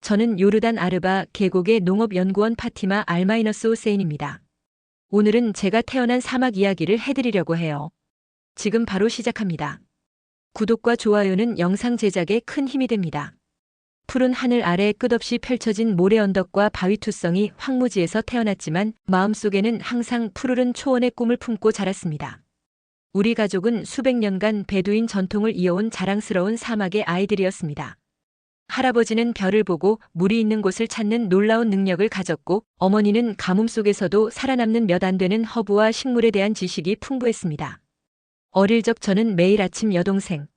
저는 요르단 아르바 계곡의 농업연구원 파티마 알마이너스 호세인입니다. 오늘은 제가 태어난 사막 이야기를 해드리려고 해요. 지금 바로 시작합니다. 구독과 좋아요는 영상 제작에 큰 힘이 됩니다. 푸른 하늘 아래 끝없이 펼쳐진 모래 언덕과 바위 투성이 황무지에서 태어났지만 마음속에는 항상 푸르른 초원의 꿈을 품고 자랐습니다. 우리 가족은 수백 년간 베두인 전통을 이어온 자랑스러운 사막의 아이들이었습니다. 할아버지는 별을 보고 물이 있는 곳을 찾는 놀라운 능력을 가졌고 어머니는 가뭄 속에서도 살아남는 몇 안 되는 허브와 식물에 대한 지식이 풍부했습니다. 어릴 적 저는 매일 아침 여동생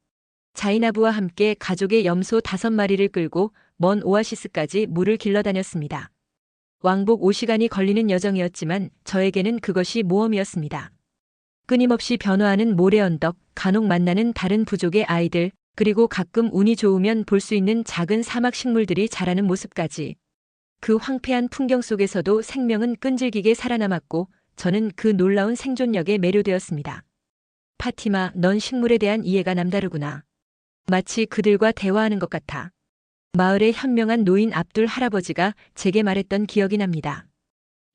자이나부와 함께 가족의 염소 5마리를 끌고 먼 오아시스까지 물을 길러 다녔습니다. 왕복 5시간이 걸리는 여정이었지만 저에게는 그것이 모험이었습니다. 끊임없이 변화하는 모래 언덕, 간혹 만나는 다른 부족의 아이들, 그리고 가끔 운이 좋으면 볼 수 있는 작은 사막 식물들이 자라는 모습까지. 그 황폐한 풍경 속에서도 생명은 끈질기게 살아남았고 저는 그 놀라운 생존력에 매료되었습니다. 파티마, 넌 식물에 대한 이해가 남다르구나. 마치 그들과 대화하는 것 같아. 마을의 현명한 노인 압둘 할아버지가 제게 말했던 기억이 납니다.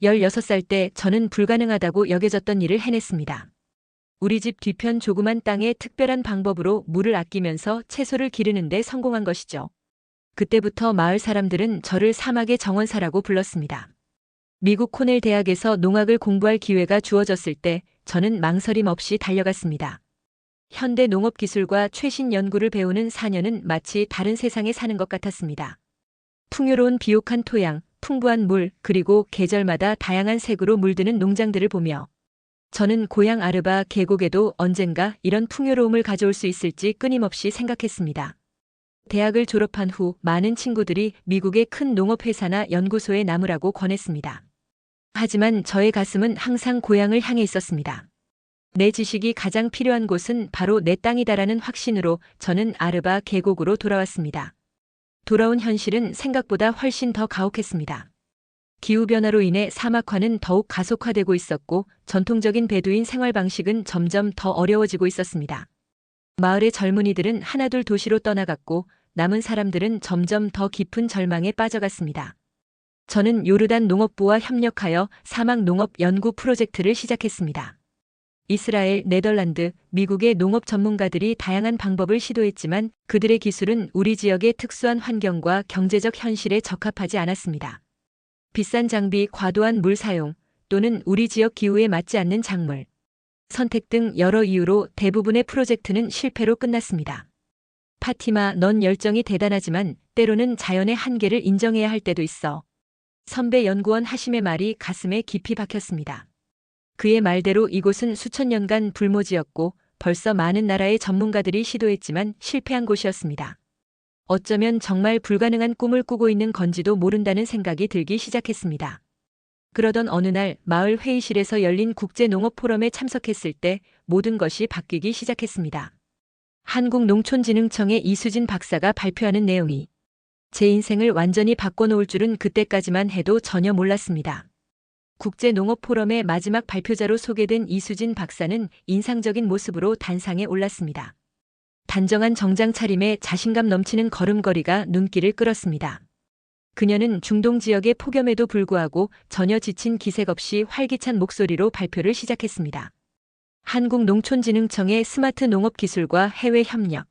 16살 때 저는 불가능하다고 여겨졌던 일을 해냈습니다. 우리 집 뒤편 조그만 땅에 특별한 방법으로 물을 아끼면서 채소를 기르는 데 성공한 것이죠. 그때부터 마을 사람들은 저를 사막의 정원사라고 불렀습니다. 미국 코넬 대학에서 농학을 공부할 기회가 주어졌을 때 저는 망설임 없이 달려갔습니다. 현대 농업 기술과 최신 연구를 배우는 4년은 마치 다른 세상에 사는 것 같았습니다. 풍요로운 비옥한 토양, 풍부한 물, 그리고 계절마다 다양한 색으로 물드는 농장들을 보며 저는 고향 아르바 계곡에도 언젠가 이런 풍요로움을 가져올 수 있을지 끊임없이 생각했습니다. 대학을 졸업한 후 많은 친구들이 미국의 큰 농업회사나 연구소에 남으라고 권했습니다. 하지만 저의 가슴은 항상 고향을 향해 있었습니다. 내 지식이 가장 필요한 곳은 바로 내 땅이다라는 확신으로 저는 아르바 계곡으로 돌아왔습니다. 돌아온 현실은 생각보다 훨씬 더 가혹했습니다. 기후변화로 인해 사막화는 더욱 가속화되고 있었고 전통적인 베두인 생활 방식은 점점 더 어려워지고 있었습니다. 마을의 젊은이들은 하나둘 도시로 떠나갔고 남은 사람들은 점점 더 깊은 절망에 빠져갔습니다. 저는 요르단 농업부와 협력하여 사막 농업 연구 프로젝트를 시작했습니다. 이스라엘, 네덜란드, 미국의 농업 전문가들이 다양한 방법을 시도했지만 그들의 기술은 우리 지역의 특수한 환경과 경제적 현실에 적합하지 않았습니다. 비싼 장비, 과도한 물 사용, 또는 우리 지역 기후에 맞지 않는 작물 선택 등 여러 이유로 대부분의 프로젝트는 실패로 끝났습니다. 파티마, 넌 열정이 대단하지만 때로는 자연의 한계를 인정해야 할 때도 있어. 선배 연구원 하심의 말이 가슴에 깊이 박혔습니다. 그의 말대로 이곳은 수천 년간 불모지였고 벌써 많은 나라의 전문가들이 시도했지만 실패한 곳이었습니다. 어쩌면 정말 불가능한 꿈을 꾸고 있는 건지도 모른다는 생각이 들기 시작했습니다. 그러던 어느 날 마을 회의실에서 열린 국제농업포럼에 참석했을 때 모든 것이 바뀌기 시작했습니다. 한국농촌진흥청의 이수진 박사가 발표하는 내용이 제 인생을 완전히 바꿔놓을 줄은 그때까지만 해도 전혀 몰랐습니다. 국제농업포럼의 마지막 발표자로 소개된 이수진 박사는 인상적인 모습으로 단상에 올랐습니다. 단정한 정장 차림에 자신감 넘치는 걸음걸이가 눈길을 끌었습니다. 그녀는 중동 지역의 폭염에도 불구하고 전혀 지친 기색 없이 활기찬 목소리로 발표를 시작했습니다. 한국농촌진흥청의 스마트 농업 기술과 해외 협력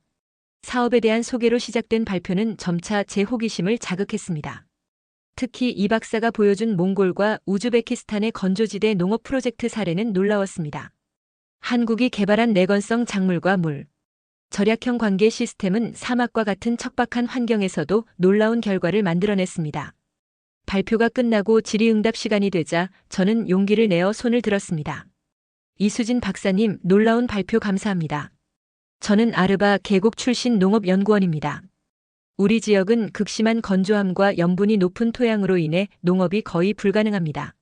사업에 대한 소개로 시작된 발표는 점차 제 호기심을 자극했습니다. 특히 이 박사가 보여준 몽골과 우즈베키스탄의 건조지대 농업 프로젝트 사례는 놀라웠습니다. 한국이 개발한 내건성 작물과 물, 절약형 관계 시스템은 사막과 같은 척박한 환경에서도 놀라운 결과를 만들어냈습니다. 발표가 끝나고 질의응답 시간이 되자 저는 용기를 내어 손을 들었습니다. 이수진 박사님, 놀라운 발표 감사합니다. 저는 아르바 계곡 출신 농업연구원입니다. 우리 지역은 극심한 건조함과 염분이 높은 토양으로 인해 농업이 거의 불가능합니다.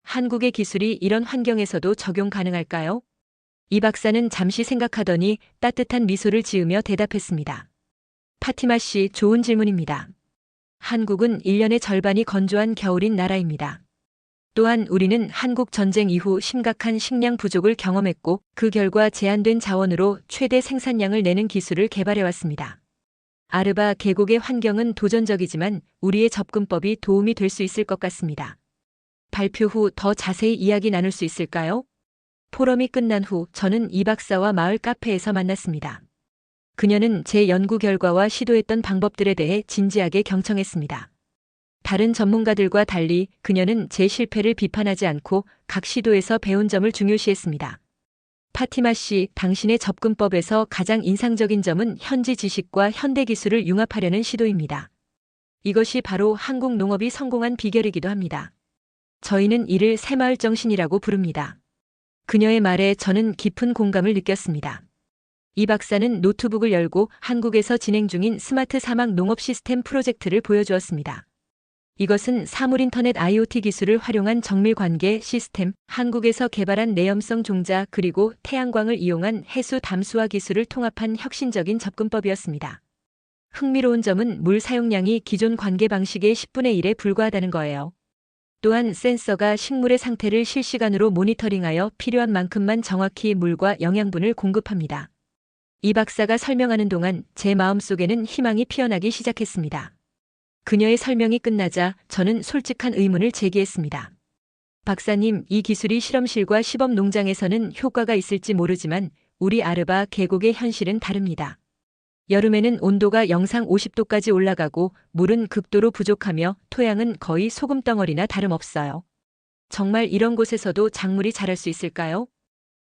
한국의 기술이 이런 환경에서도 적용 가능할까요? 이 박사는 잠시 생각하더니 따뜻한 미소를 지으며 대답했습니다. 파티마 씨, 좋은 질문입니다. 한국은 1년의 절반이 건조한 겨울인 나라입니다. 또한 우리는 한국 전쟁 이후 심각한 식량 부족을 경험했고 그 결과 제한된 자원으로 최대 생산량을 내는 기술을 개발해왔습니다. 아르바 계곡의 환경은 도전적이지만 우리의 접근법이 도움이 될 수 있을 것 같습니다. 발표 후 더 자세히 이야기 나눌 수 있을까요? 포럼이 끝난 후 저는 이 박사와 마을 카페에서 만났습니다. 그녀는 제 연구 결과와 시도했던 방법들에 대해 진지하게 경청했습니다. 다른 전문가들과 달리 그녀는 제 실패를 비판하지 않고 각 시도에서 배운 점을 중요시했습니다. 파티마 씨, 당신의 접근법에서 가장 인상적인 점은 현지 지식과 현대 기술을 융합하려는 시도입니다. 이것이 바로 한국 농업이 성공한 비결이기도 합니다. 저희는 이를 새마을 정신이라고 부릅니다. 그녀의 말에 저는 깊은 공감을 느꼈습니다. 이 박사는 노트북을 열고 한국에서 진행 중인 스마트 사막 농업 시스템 프로젝트를 보여주었습니다. 이것은 사물인터넷 IoT 기술을 활용한 정밀관계 시스템, 한국에서 개발한 내염성 종자 그리고 태양광을 이용한 해수 담수화 기술을 통합한 혁신적인 접근법이었습니다. 흥미로운 점은 물 사용량이 기존 관계 방식의 10분의 1에 불과하다는 거예요. 또한 센서가 식물의 상태를 실시간으로 모니터링하여 필요한 만큼만 정확히 물과 영양분을 공급합니다. 이 박사가 설명하는 동안 제 마음속에는 희망이 피어나기 시작했습니다. 그녀의 설명이 끝나자 저는 솔직한 의문을 제기했습니다. 박사님, 이 기술이 실험실과 시범 농장에서는 효과가 있을지 모르지만 우리 아르바 계곡의 현실은 다릅니다. 여름에는 온도가 영상 50도까지 올라가고 물은 극도로 부족하며 토양은 거의 소금덩어리나 다름없어요. 정말 이런 곳에서도 작물이 자랄 수 있을까요?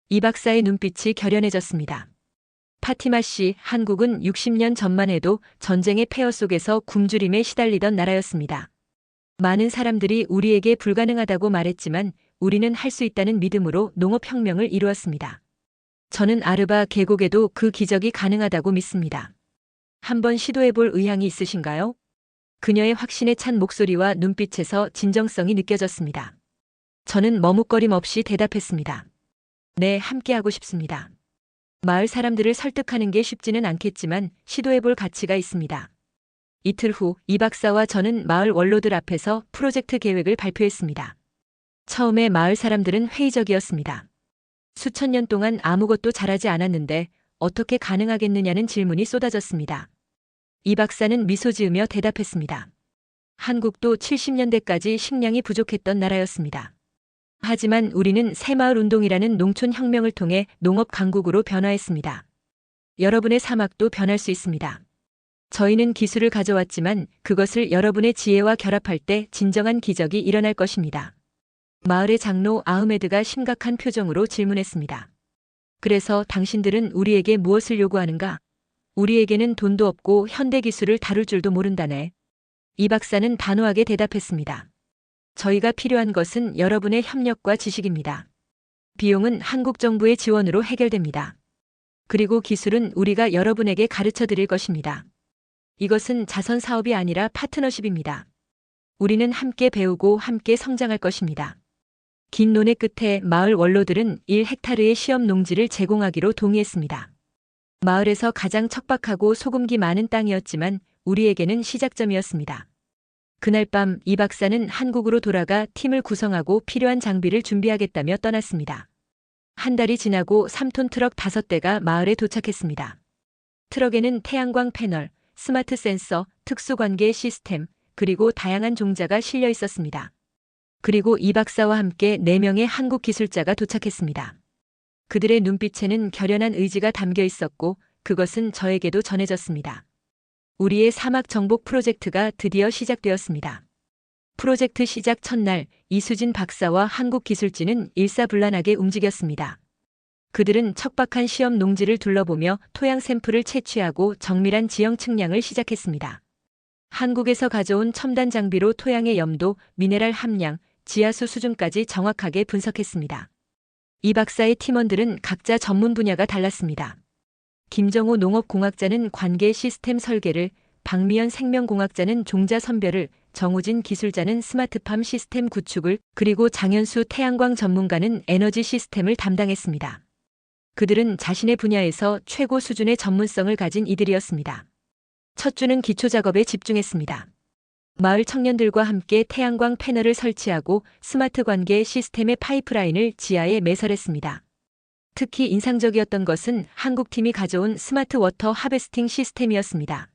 이 박사의 눈빛이 결연해졌습니다. 파티마 씨, 한국은 60년 전만 해도 전쟁의 폐허 속에서 굶주림에 시달리던 나라였습니다. 많은 사람들이 우리에게 불가능하다고 말했지만 우리는 할 수 있다는 믿음으로 농업혁명을 이루었습니다. 저는 아르바 계곡에도 그 기적이 가능하다고 믿습니다. 한번 시도해볼 의향이 있으신가요? 그녀의 확신에 찬 목소리와 눈빛에서 진정성이 느껴졌습니다. 저는 머뭇거림 없이 대답했습니다. 네, 함께하고 싶습니다. 마을 사람들을 설득하는 게 쉽지는 않겠지만 시도해볼 가치가 있습니다. 이틀 후 이 박사와 저는 마을 원로들 앞에서 프로젝트 계획을 발표했습니다. 처음에 마을 사람들은 회의적이었습니다. 수천 년 동안 아무것도 잘하지 않았는데 어떻게 가능하겠느냐는 질문이 쏟아졌습니다. 이 박사는 미소 지으며 대답했습니다. 한국도 70년대까지 식량이 부족했던 나라였습니다. 하지만 우리는 새마을 운동이라는 농촌 혁명을 통해 농업 강국으로 변화했습니다. 여러분의 사막도 변할 수 있습니다. 저희는 기술을 가져왔지만 그것을 여러분의 지혜와 결합할 때 진정한 기적이 일어날 것입니다. 마을의 장로 아흐메드가 심각한 표정으로 질문했습니다. 그래서 당신들은 우리에게 무엇을 요구하는가? 우리에게는 돈도 없고 현대 기술을 다룰 줄도 모른다네. 이 박사는 단호하게 대답했습니다. 저희가 필요한 것은 여러분의 협력과 지식입니다. 비용은 한국 정부의 지원으로 해결됩니다. 그리고 기술은 우리가 여러분에게 가르쳐 드릴 것입니다. 이것은 자선 사업이 아니라 파트너십입니다. 우리는 함께 배우고 함께 성장할 것입니다. 긴 논의 끝에 마을 원로들은 1헥타르의 시험 농지를 제공하기로 동의했습니다. 마을에서 가장 척박하고 소금기 많은 땅이었지만 우리에게는 시작점이었습니다. 그날 밤 이 박사는 한국으로 돌아가 팀을 구성하고 필요한 장비를 준비하겠다며 떠났습니다. 한 달이 지나고 3톤 트럭 5대가 마을에 도착했습니다. 트럭에는 태양광 패널, 스마트 센서, 특수관계 시스템, 그리고 다양한 종자가 실려 있었습니다. 그리고 이 박사와 함께 4명의 한국 기술자가 도착했습니다. 그들의 눈빛에는 결연한 의지가 담겨 있었고 그것은 저에게도 전해졌습니다. 우리의 사막 정복 프로젝트가 드디어 시작되었습니다. 프로젝트 시작 첫날 이수진 박사와 한국 기술진은 일사불란하게 움직였습니다. 그들은 척박한 시험 농지를 둘러보며 토양 샘플을 채취하고 정밀한 지형 측량을 시작했습니다. 한국에서 가져온 첨단 장비로 토양의 염도, 미네랄 함량, 지하수 수준까지 정확하게 분석했습니다. 이 박사의 팀원들은 각자 전문 분야가 달랐습니다. 김정호 농업공학자는 관계 시스템 설계를, 박미연 생명공학자는 종자 선별을, 정우진 기술자는 스마트팜 시스템 구축을, 그리고 장현수 태양광 전문가는 에너지 시스템을 담당했습니다. 그들은 자신의 분야에서 최고 수준의 전문성을 가진 이들이었습니다. 첫 주는 기초 작업에 집중했습니다. 마을 청년들과 함께 태양광 패널을 설치하고 스마트 관계 시스템의 파이프라인을 지하에 매설했습니다. 특히 인상적이었던 것은 한국팀이 가져온 스마트 워터 하베스팅 시스템이었습니다.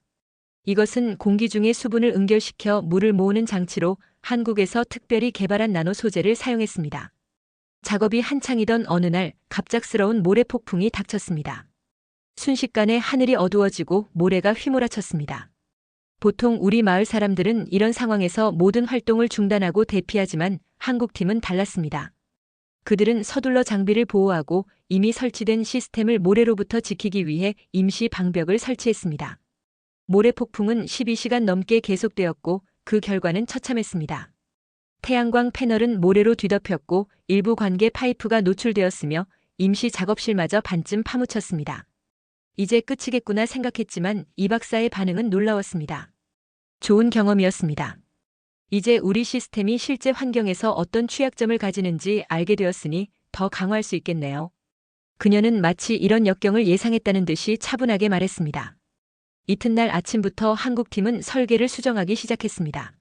이것은 공기 중의 수분을 응결시켜 물을 모으는 장치로 한국에서 특별히 개발한 나노 소재를 사용했습니다. 작업이 한창이던 어느 날 갑작스러운 모래 폭풍이 닥쳤습니다. 순식간에 하늘이 어두워지고 모래가 휘몰아쳤습니다. 보통 우리 마을 사람들은 이런 상황에서 모든 활동을 중단하고 대피하지만 한국팀은 달랐습니다. 그들은 서둘러 장비를 보호하고 이미 설치된 시스템을 모래로부터 지키기 위해 임시 방벽을 설치했습니다. 모래 폭풍은 12시간 넘게 계속되었고 그 결과는 처참했습니다. 태양광 패널은 모래로 뒤덮였고 일부 관계 파이프가 노출되었으며 임시 작업실마저 반쯤 파묻혔습니다. 이제 끝이겠구나 생각했지만 이 박사의 반응은 놀라웠습니다. 좋은 경험이었습니다. 이제 우리 시스템이 실제 환경에서 어떤 취약점을 가지는지 알게 되었으니 더 강화할 수 있겠네요. 그녀는 마치 이런 역경을 예상했다는 듯이 차분하게 말했습니다. 이튿날 아침부터 한국팀은 설계를 수정하기 시작했습니다.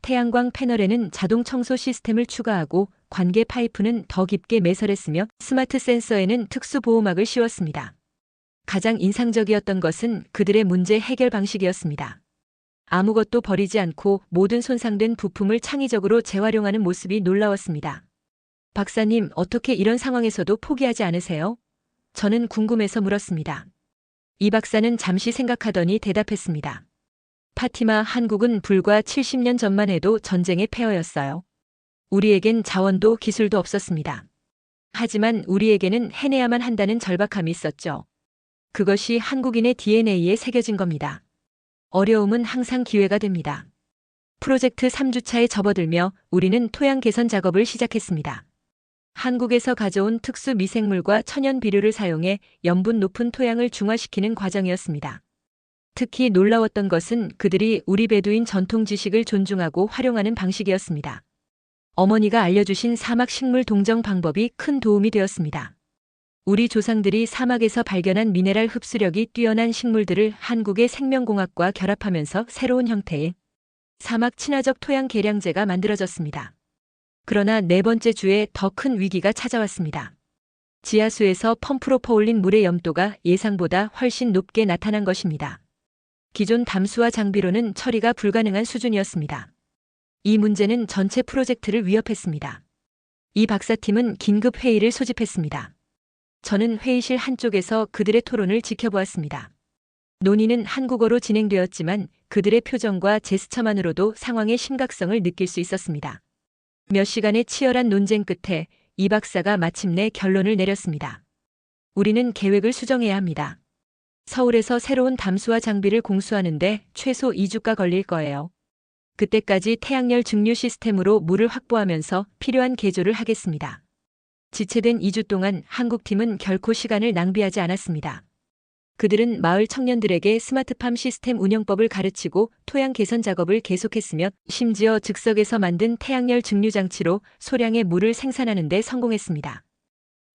태양광 패널에는 자동 청소 시스템을 추가하고 관계 파이프는 더 깊게 매설했으며 스마트 센서에는 특수 보호막을 씌웠습니다. 가장 인상적이었던 것은 그들의 문제 해결 방식이었습니다. 아무것도 버리지 않고 모든 손상된 부품을 창의적으로 재활용하는 모습이 놀라웠습니다. 박사님, 어떻게 이런 상황에서도 포기하지 않으세요? 저는 궁금해서 물었습니다. 이 박사는 잠시 생각하더니 대답했습니다. 파티마, 한국은 불과 70년 전만 해도 전쟁의 폐허였어요. 우리에겐 자원도 기술도 없었습니다. 하지만 우리에게는 해내야만 한다는 절박함이 있었죠. 그것이 한국인의 DNA에 새겨진 겁니다. 어려움은 항상 기회가 됩니다. 프로젝트 3주차에 접어들며 우리는 토양 개선 작업을 시작했습니다. 한국에서 가져온 특수 미생물과 천연 비료를 사용해 염분 높은 토양을 중화시키는 과정이었습니다. 특히 놀라웠던 것은 그들이 우리 베두인 전통 지식을 존중하고 활용하는 방식이었습니다. 어머니가 알려주신 사막 식물 동정 방법이 큰 도움이 되었습니다. 우리 조상들이 사막에서 발견한 미네랄 흡수력이 뛰어난 식물들을 한국의 생명공학과 결합하면서 새로운 형태의 사막 친화적 토양 계량제가 만들어졌습니다. 그러나 네 번째 주에 더 큰 위기가 찾아왔습니다. 지하수에서 펌프로 퍼올린 물의 염도가 예상보다 훨씬 높게 나타난 것입니다. 기존 담수화 장비로는 처리가 불가능한 수준이었습니다. 이 문제는 전체 프로젝트를 위협했습니다. 이 박사팀은 긴급 회의를 소집했습니다. 저는 회의실 한쪽에서 그들의 토론을 지켜보았습니다. 논의는 한국어로 진행되었지만 그들의 표정과 제스처만으로도 상황의 심각성을 느낄 수 있었습니다. 몇 시간의 치열한 논쟁 끝에 이 박사가 마침내 결론을 내렸습니다. 우리는 계획을 수정해야 합니다. 서울에서 새로운 담수화 장비를 공수하는데 최소 2주가 걸릴 거예요. 그때까지 태양열 증류 시스템으로 물을 확보하면서 필요한 개조를 하겠습니다. 지체된 2주 동안 한국팀은 결코 시간을 낭비하지 않았습니다. 그들은 마을 청년들에게 스마트팜 시스템 운영법을 가르치고 토양 개선 작업을 계속했으며 심지어 즉석에서 만든 태양열 증류 장치로 소량의 물을 생산하는 데 성공했습니다.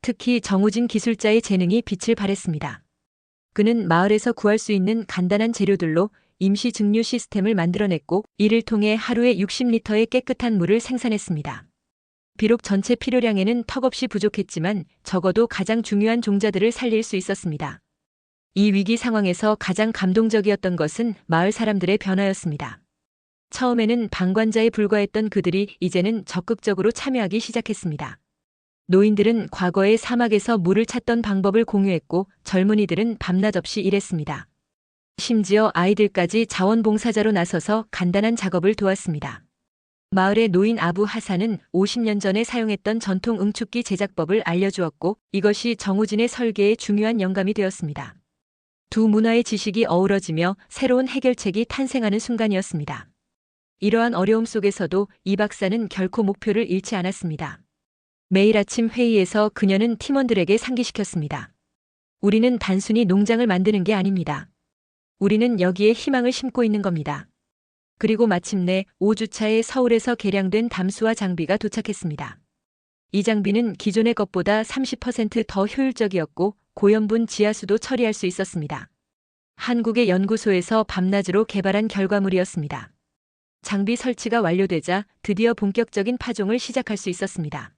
특히 정우진 기술자의 재능이 빛을 발했습니다. 그는 마을에서 구할 수 있는 간단한 재료들로 임시 증류 시스템을 만들어냈고 이를 통해 하루에 60리터의 깨끗한 물을 생산했습니다. 비록 전체 필요량에는 턱없이 부족했지만 적어도 가장 중요한 종자들을 살릴 수 있었습니다. 이 위기 상황에서 가장 감동적이었던 것은 마을 사람들의 변화였습니다. 처음에는 방관자에 불과했던 그들이 이제는 적극적으로 참여하기 시작했습니다. 노인들은 과거의 사막에서 물을 찾던 방법을 공유했고 젊은이들은 밤낮 없이 일했습니다. 심지어 아이들까지 자원봉사자로 나서서 간단한 작업을 도왔습니다. 마을의 노인 아부 하산은 50년 전에 사용했던 전통 응축기 제작법을 알려주었고 이것이 정우진의 설계에 중요한 영감이 되었습니다. 두 문화의 지식이 어우러지며 새로운 해결책이 탄생하는 순간이었습니다. 이러한 어려움 속에서도 이 박사는 결코 목표를 잃지 않았습니다. 매일 아침 회의에서 그녀는 팀원들에게 상기시켰습니다. 우리는 단순히 농장을 만드는 게 아닙니다. 우리는 여기에 희망을 심고 있는 겁니다. 그리고 마침내 5주차에 서울에서 개량된 담수화 장비가 도착했습니다. 이 장비는 기존의 것보다 30% 더 효율적이었고 고염분 지하수도 처리할 수 있었습니다. 한국의 연구소에서 밤낮으로 개발한 결과물이었습니다. 장비 설치가 완료되자 드디어 본격적인 파종을 시작할 수 있었습니다.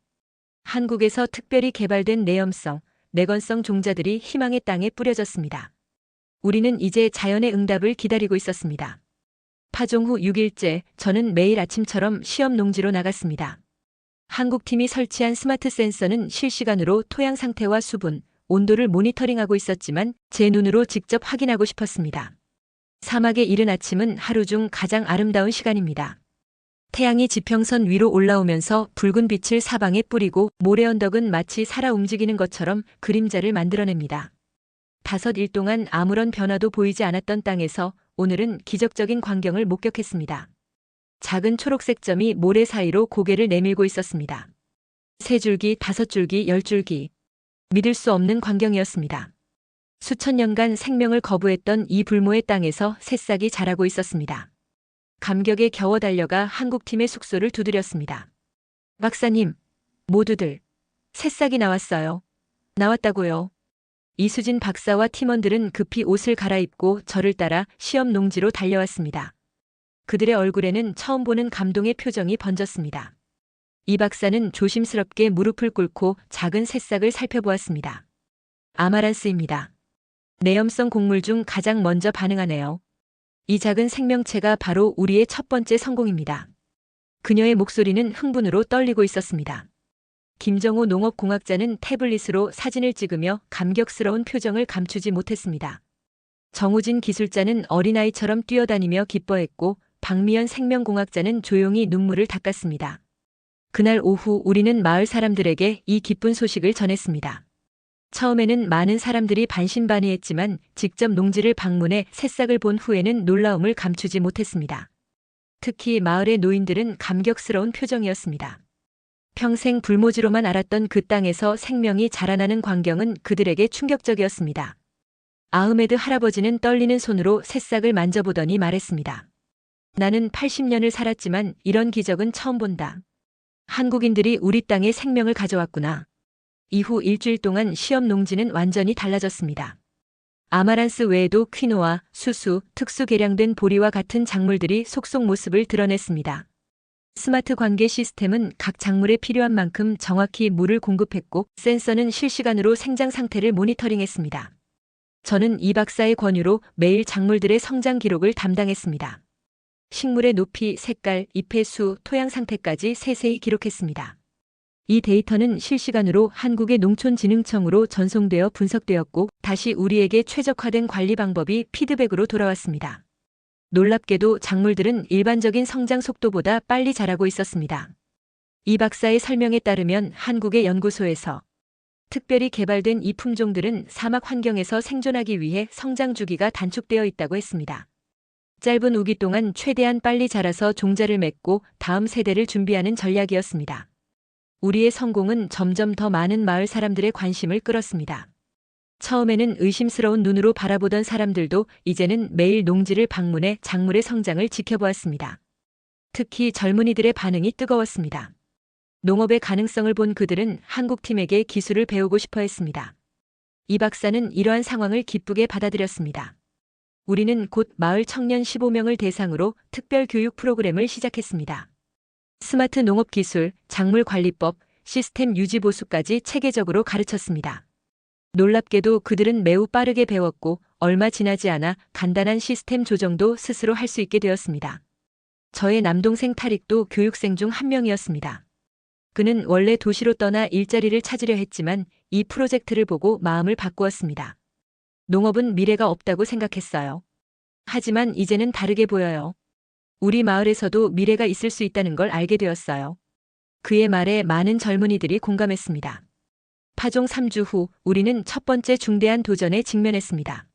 한국에서 특별히 개발된 내염성, 내건성 종자들이 희망의 땅에 뿌려졌습니다. 우리는 이제 자연의 응답을 기다리고 있었습니다. 파종 후 6일째, 저는 매일 아침처럼 시험 농지로 나갔습니다. 한국팀이 설치한 스마트 센서는 실시간으로 토양 상태와 수분, 온도를 모니터링하고 있었지만 제 눈으로 직접 확인하고 싶었습니다. 사막의 이른 아침은 하루 중 가장 아름다운 시간입니다. 태양이 지평선 위로 올라오면서 붉은 빛을 사방에 뿌리고 모래 언덕은 마치 살아 움직이는 것처럼 그림자를 만들어냅니다. 5일 동안 아무런 변화도 보이지 않았던 땅에서 오늘은 기적적인 광경을 목격했습니다. 작은 초록색 점이 모래 사이로 고개를 내밀고 있었습니다. 3줄기, 5줄기, 10줄기. 믿을 수 없는 광경이었습니다. 수천 년간 생명을 거부했던 이 불모의 땅에서 새싹이 자라고 있었습니다. 감격에 겨워 달려가 한국팀의 숙소를 두드렸습니다. 박사님, 모두들, 새싹이 나왔어요. 나왔다고요. 이수진 박사와 팀원들은 급히 옷을 갈아입고 저를 따라 시험 농지로 달려왔습니다. 그들의 얼굴에는 처음 보는 감동의 표정이 번졌습니다. 이 박사는 조심스럽게 무릎을 꿇고 작은 새싹을 살펴보았습니다. 아마란스입니다. 내염성 곡물 중 가장 먼저 반응하네요. 이 작은 생명체가 바로 우리의 첫 번째 성공입니다. 그녀의 목소리는 흥분으로 떨리고 있었습니다. 김정호 농업공학자는 태블릿으로 사진을 찍으며 감격스러운 표정을 감추지 못했습니다. 정우진 기술자는 어린아이처럼 뛰어다니며 기뻐했고 박미연 생명공학자는 조용히 눈물을 닦았습니다. 그날 오후 우리는 마을 사람들에게 이 기쁜 소식을 전했습니다. 처음에는 많은 사람들이 반신반의했지만 직접 농지를 방문해 새싹을 본 후에는 놀라움을 감추지 못했습니다. 특히 마을의 노인들은 감격스러운 표정이었습니다. 평생 불모지로만 알았던 그 땅에서 생명이 자라나는 광경은 그들에게 충격적이었습니다. 아흐메드 할아버지는 떨리는 손으로 새싹을 만져보더니 말했습니다. 나는 80년을 살았지만 이런 기적은 처음 본다. 한국인들이 우리 땅에 생명을 가져왔구나. 이후 일주일 동안 시험 농지는 완전히 달라졌습니다. 아마란스 외에도 퀴노아, 수수, 특수 개량된 보리와 같은 작물들이 속속 모습을 드러냈습니다. 스마트 관계 시스템은 각 작물에 필요한 만큼 정확히 물을 공급했고 센서는 실시간으로 생장 상태를 모니터링했습니다. 저는 이 박사의 권유로 매일 작물들의 성장 기록을 담당했습니다. 식물의 높이, 색깔, 잎의 수, 토양 상태까지 세세히 기록했습니다. 이 데이터는 실시간으로 한국의 농촌진흥청으로 전송되어 분석되었고 다시 우리에게 최적화된 관리 방법이 피드백으로 돌아왔습니다. 놀랍게도 작물들은 일반적인 성장 속도보다 빨리 자라고 있었습니다. 이 박사의 설명에 따르면 한국의 연구소에서 특별히 개발된 이 품종들은 사막 환경에서 생존하기 위해 성장 주기가 단축되어 있다고 했습니다. 짧은 우기 동안 최대한 빨리 자라서 종자를 맺고 다음 세대를 준비하는 전략이었습니다. 우리의 성공은 점점 더 많은 마을 사람들의 관심을 끌었습니다. 처음에는 의심스러운 눈으로 바라보던 사람들도 이제는 매일 농지를 방문해 작물의 성장을 지켜보았습니다. 특히 젊은이들의 반응이 뜨거웠습니다. 농업의 가능성을 본 그들은 한국팀에게 기술을 배우고 싶어 했습니다. 이 박사는 이러한 상황을 기쁘게 받아들였습니다. 우리는 곧 마을 청년 15명을 대상으로 특별 교육 프로그램을 시작했습니다. 스마트 농업 기술, 작물 관리법, 시스템 유지 보수까지 체계적으로 가르쳤습니다. 놀랍게도 그들은 매우 빠르게 배웠고 얼마 지나지 않아 간단한 시스템 조정도 스스로 할 수 있게 되었습니다. 저의 남동생 타릭도 교육생 중 한 명이었습니다. 그는 원래 도시로 떠나 일자리를 찾으려 했지만 이 프로젝트를 보고 마음을 바꾸었습니다. 농업은 미래가 없다고 생각했어요. 하지만 이제는 다르게 보여요. 우리 마을에서도 미래가 있을 수 있다는 걸 알게 되었어요. 그의 말에 많은 젊은이들이 공감했습니다. 파종 3주 후 우리는 첫 번째 중대한 도전에 직면했습니다.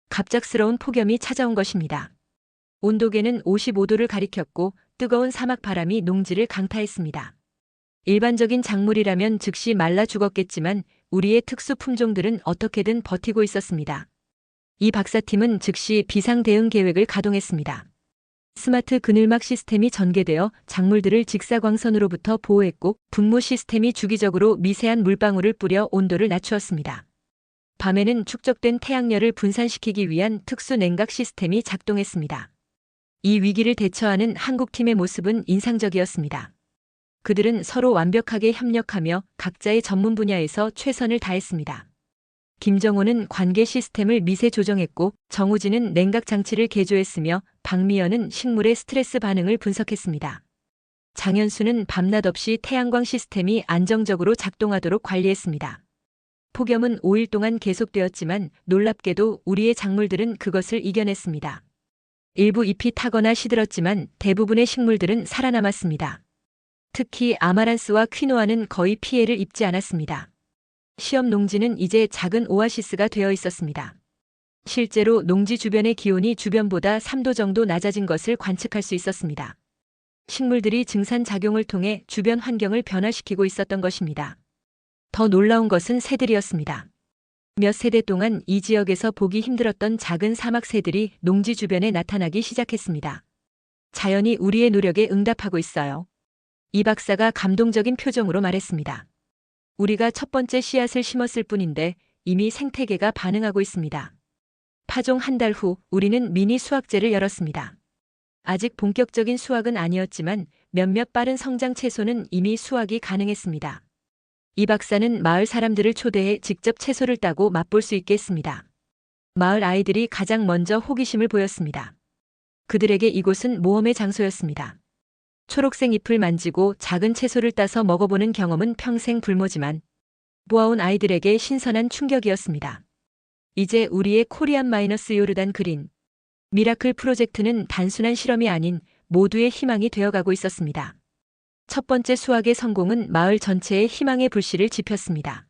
갑작스러운 폭염이 찾아온 것입니다. 온도계는 55도를 가리켰고 뜨거운 사막 바람이 농지를 강타했습니다. 일반적인 작물이라면 즉시 말라 죽었겠지만 우리의 특수 품종들은 어떻게든 버티고 있었습니다. 이 박사팀은 즉시 비상 대응 계획을 가동했습니다. 스마트 그늘막 시스템이 전개되어 작물들을 직사광선으로부터 보호했고 분무 시스템이 주기적으로 미세한 물방울을 뿌려 온도를 낮추었습니다. 밤에는 축적된 태양열을 분산시키기 위한 특수 냉각 시스템이 작동했습니다. 이 위기를 대처하는 한국팀의 모습은 인상적이었습니다. 그들은 서로 완벽하게 협력하며 각자의 전문 분야에서 최선을 다했습니다. 김정호는 관계 시스템을 미세 조정했고 정우진은 냉각 장치를 개조했으며 박미연은 식물의 스트레스 반응을 분석했습니다. 장현수는 밤낮 없이 태양광 시스템이 안정적으로 작동하도록 관리했습니다. 폭염은 5일 동안 계속되었지만 놀랍게도 우리의 작물들은 그것을 이겨냈습니다. 일부 잎이 타거나 시들었지만 대부분의 식물들은 살아남았습니다. 특히 아마란스와 퀴노아는 거의 피해를 입지 않았습니다. 시험 농지는 이제 작은 오아시스가 되어 있었습니다. 실제로 농지 주변의 기온이 주변보다 3도 정도 낮아진 것을 관측할 수 있었습니다. 식물들이 증산작용을 통해 주변 환경을 변화시키고 있었던 것입니다. 더 놀라운 것은 새들이었습니다. 몇 세대 동안 이 지역에서 보기 힘들었던 작은 사막 새들이 농지 주변에 나타나기 시작했습니다. 자연이 우리의 노력에 응답하고 있어요. 이 박사가 감동적인 표정으로 말했습니다. 우리가 첫 번째 씨앗을 심었을 뿐인데 이미 생태계가 반응하고 있습니다. 파종 한 달 후 우리는 미니 수확제를 열었습니다. 아직 본격적인 수확은 아니었지만 몇몇 빠른 성장 채소는 이미 수확이 가능했습니다. 이 박사는 마을 사람들을 초대해 직접 채소를 따고 맛볼 수 있게 했습니다. 마을 아이들이 가장 먼저 호기심을 보였습니다. 그들에게 이곳은 모험의 장소였습니다. 초록색 잎을 만지고 작은 채소를 따서 먹어보는 경험은 평생 불모지만 보아온 아이들에게 신선한 충격이었습니다. 이제 우리의 코리안 마이너스 요르단 그린 미라클 프로젝트는 단순한 실험이 아닌 모두의 희망이 되어가고 있었습니다. 첫 번째 수확의 성공은 마을 전체의 희망의 불씨를 지폈습니다.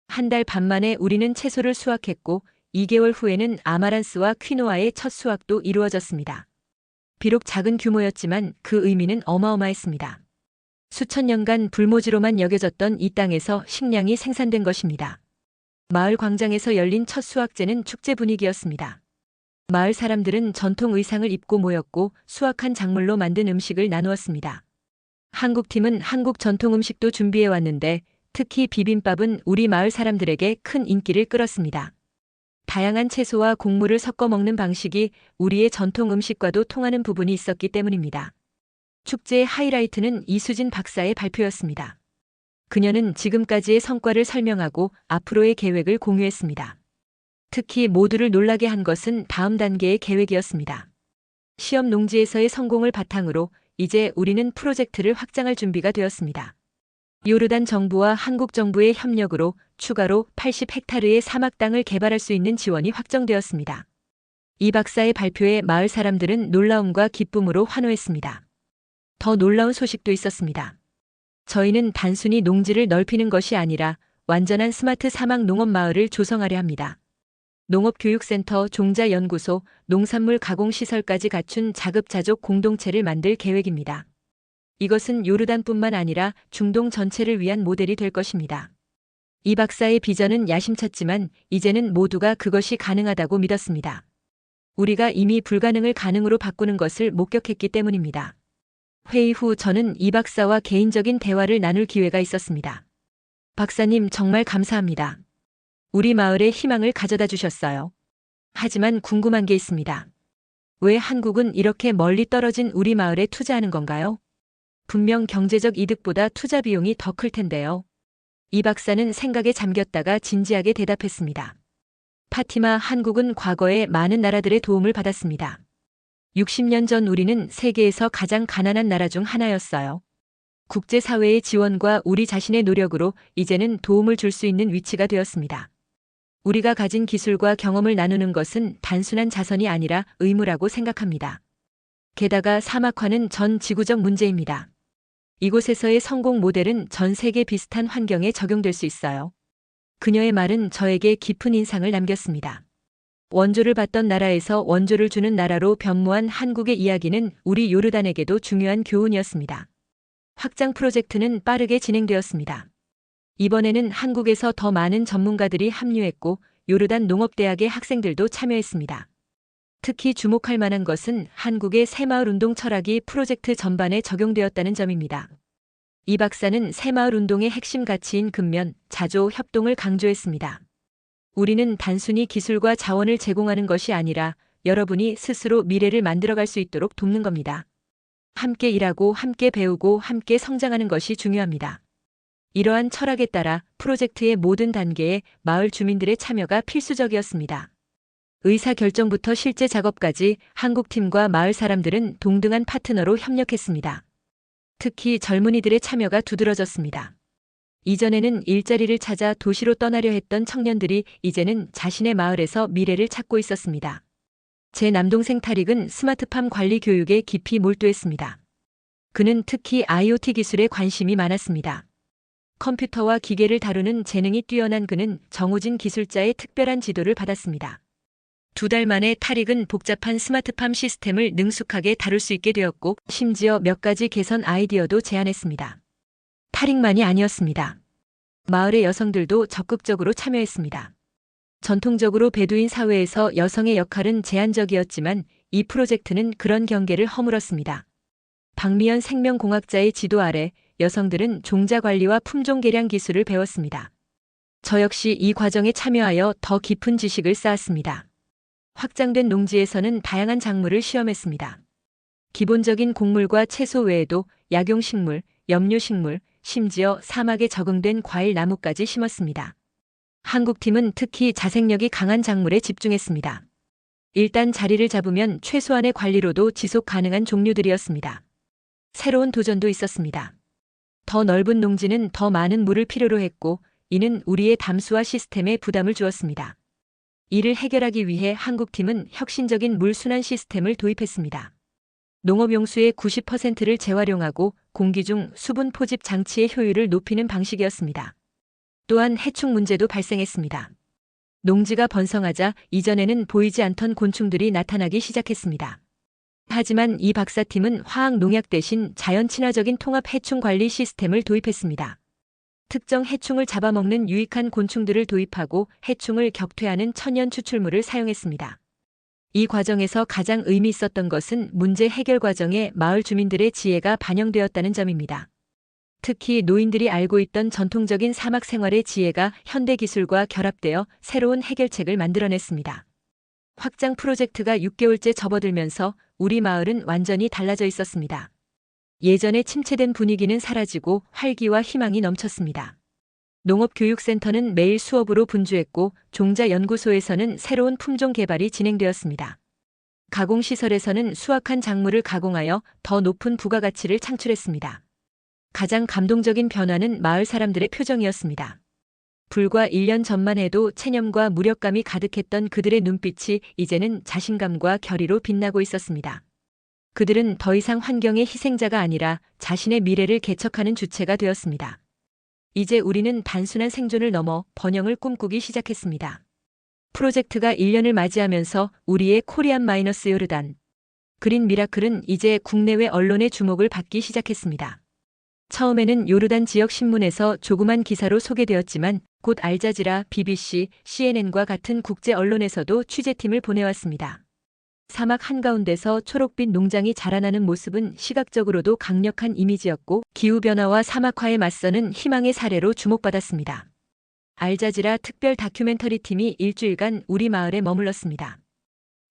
한 달 반 만에 우리는 채소를 수확했고 2개월 후에는 아마란스와 퀴노아의 첫 수확도 이루어졌습니다. 비록 작은 규모였지만 그 의미는 어마어마했습니다. 수천 년간 불모지로만 여겨졌던 이 땅에서 식량이 생산된 것입니다. 마을 광장에서 열린 첫 수확제는 축제 분위기였습니다. 마을 사람들은 전통 의상을 입고 모였고 수확한 작물로 만든 음식을 나누었습니다. 한국팀은 한국 전통 음식도 준비해 왔는데 특히 비빔밥은 우리 마을 사람들에게 큰 인기를 끌었습니다. 다양한 채소와 곡물을 섞어 먹는 방식이 우리의 전통 음식과도 통하는 부분이 있었기 때문입니다. 축제의 하이라이트는 이수진 박사의 발표였습니다. 그녀는 지금까지의 성과를 설명하고 앞으로의 계획을 공유했습니다. 특히 모두를 놀라게 한 것은 다음 단계의 계획이었습니다. 시험 농지에서의 성공을 바탕으로 이제 우리는 프로젝트를 확장할 준비가 되었습니다. 요르단 정부와 한국 정부의 협력으로 추가로 80헥타르의 사막 땅을 개발할 수 있는 지원이 확정되었습니다. 이 박사의 발표에 마을 사람들은 놀라움과 기쁨으로 환호했습니다. 더 놀라운 소식도 있었습니다. 저희는 단순히 농지를 넓히는 것이 아니라 완전한 스마트 사막 농업 마을을 조성하려 합니다. 농업교육센터, 종자연구소, 농산물 가공시설까지 갖춘 자급자족 공동체를 만들 계획입니다. 이것은 요르단뿐만 아니라 중동 전체를 위한 모델이 될 것입니다. 이 박사의 비전은 야심찼지만 이제는 모두가 그것이 가능하다고 믿었습니다. 우리가 이미 불가능을 가능으로 바꾸는 것을 목격했기 때문입니다. 회의 후 저는 이 박사와 개인적인 대화를 나눌 기회가 있었습니다. 박사님, 정말 감사합니다. 우리 마을에 희망을 가져다 주셨어요. 하지만 궁금한 게 있습니다. 왜 한국은 이렇게 멀리 떨어진 우리 마을에 투자하는 건가요? 분명 경제적 이득보다 투자 비용이 더 클 텐데요. 이 박사는 생각에 잠겼다가 진지하게 대답했습니다. 파티마, 한국은 과거에 많은 나라들의 도움을 받았습니다. 60년 전 우리는 세계에서 가장 가난한 나라 중 하나였어요. 국제사회의 지원과 우리 자신의 노력으로 이제는 도움을 줄 수 있는 위치가 되었습니다. 우리가 가진 기술과 경험을 나누는 것은 단순한 자선이 아니라 의무라고 생각합니다. 게다가 사막화는 전 지구적 문제입니다. 이곳에서의 성공 모델은 전 세계 비슷한 환경에 적용될 수 있어요. 그녀의 말은 저에게 깊은 인상을 남겼습니다. 원조를 받던 나라에서 원조를 주는 나라로 변모한 한국의 이야기는 우리 요르단에게도 중요한 교훈이었습니다. 확장 프로젝트는 빠르게 진행되었습니다. 이번에는 한국에서 더 많은 전문가들이 합류했고 요르단 농업대학의 학생들도 참여했습니다. 특히 주목할 만한 것은 한국의 새마을 운동 철학이 프로젝트 전반에 적용되었다는 점입니다. 이 박사는 새마을 운동의 핵심 가치인 근면, 자조, 협동을 강조했습니다. 우리는 단순히 기술과 자원을 제공하는 것이 아니라 여러분이 스스로 미래를 만들어갈 수 있도록 돕는 겁니다. 함께 일하고 함께 배우고 함께 성장하는 것이 중요합니다. 이러한 철학에 따라 프로젝트의 모든 단계에 마을 주민들의 참여가 필수적이었습니다. 의사결정부터 실제 작업까지 한국팀과 마을 사람들은 동등한 파트너로 협력했습니다. 특히 젊은이들의 참여가 두드러졌습니다. 이전에는 일자리를 찾아 도시로 떠나려 했던 청년들이 이제는 자신의 마을에서 미래를 찾고 있었습니다. 제 남동생 타릭은 스마트팜 관리 교육에 깊이 몰두했습니다. 그는 특히 IoT 기술에 관심이 많았습니다. 컴퓨터와 기계를 다루는 재능이 뛰어난 그는 정우진 기술자의 특별한 지도를 받았습니다. 2달 만에 타릭은 복잡한 스마트팜 시스템을 능숙하게 다룰 수 있게 되었고 심지어 몇 가지 개선 아이디어도 제안했습니다. 타릭만이 아니었습니다. 마을의 여성들도 적극적으로 참여했습니다. 전통적으로 베두인 사회에서 여성의 역할은 제한적이었지만 이 프로젝트는 그런 경계를 허물었습니다. 박미연 생명공학자의 지도 아래 여성들은 종자 관리와 품종 개량 기술을 배웠습니다. 저 역시 이 과정에 참여하여 더 깊은 지식을 쌓았습니다. 확장된 농지에서는 다양한 작물을 시험했습니다. 기본적인 곡물과 채소 외에도 약용식물, 염료식물, 심지어 사막에 적응된 과일 나무까지 심었습니다. 한국팀은 특히 자생력이 강한 작물에 집중했습니다. 일단 자리를 잡으면 최소한의 관리로도 지속 가능한 종류들이었습니다. 새로운 도전도 있었습니다. 더 넓은 농지는 더 많은 물을 필요로 했고 이는 우리의 담수화 시스템에 부담을 주었습니다. 이를 해결하기 위해 한국팀은 혁신적인 물순환 시스템을 도입했습니다. 농업용수의 90%를 재활용하고 공기 중 수분 포집 장치의 효율을 높이는 방식이었습니다. 또한 해충 문제도 발생했습니다. 농지가 번성하자 이전에는 보이지 않던 곤충들이 나타나기 시작했습니다. 하지만 이 박사팀은 화학 농약 대신 자연 친화적인 통합 해충 관리 시스템을 도입했습니다. 특정 해충을 잡아먹는 유익한 곤충들을 도입하고 해충을 격퇴하는 천연 추출물을 사용했습니다. 이 과정에서 가장 의미 있었던 것은 문제 해결 과정에 마을 주민들의 지혜가 반영되었다는 점입니다. 특히 노인들이 알고 있던 전통적인 사막 생활의 지혜가 현대 기술과 결합되어 새로운 해결책을 만들어냈습니다. 확장 프로젝트가 6개월째 접어들면서 우리 마을은 완전히 달라져 있었습니다. 예전에 침체된 분위기는 사라지고 활기와 희망이 넘쳤습니다. 농업교육센터는 매일 수업으로 분주했고 종자연구소에서는 새로운 품종 개발이 진행되었습니다. 가공시설에서는 수확한 작물을 가공하여 더 높은 부가가치를 창출했습니다. 가장 감동적인 변화는 마을 사람들의 표정이었습니다. 불과 1년 전만 해도 체념과 무력감이 가득했던 그들의 눈빛이 이제는 자신감과 결의로 빛나고 있었습니다. 그들은 더 이상 환경의 희생자가 아니라 자신의 미래를 개척하는 주체가 되었습니다. 이제 우리는 단순한 생존을 넘어 번영을 꿈꾸기 시작했습니다. 프로젝트가 1년을 맞이하면서 우리의 코리안 마이너스 요르단 그린 미라클은 이제 국내외 언론의 주목을 받기 시작했습니다. 처음에는 요르단 지역 신문에서 조그만 기사로 소개되었지만 곧 알자지라, BBC, CNN과 같은 국제 언론에서도 취재팀을 보내왔습니다. 사막 한가운데서 초록빛 농장이 자라나는 모습은 시각적으로도 강력한 이미지였고 기후변화와 사막화에 맞서는 희망의 사례로 주목받았습니다. 알자지라 특별 다큐멘터리 팀이 일주일간 우리 마을에 머물렀습니다.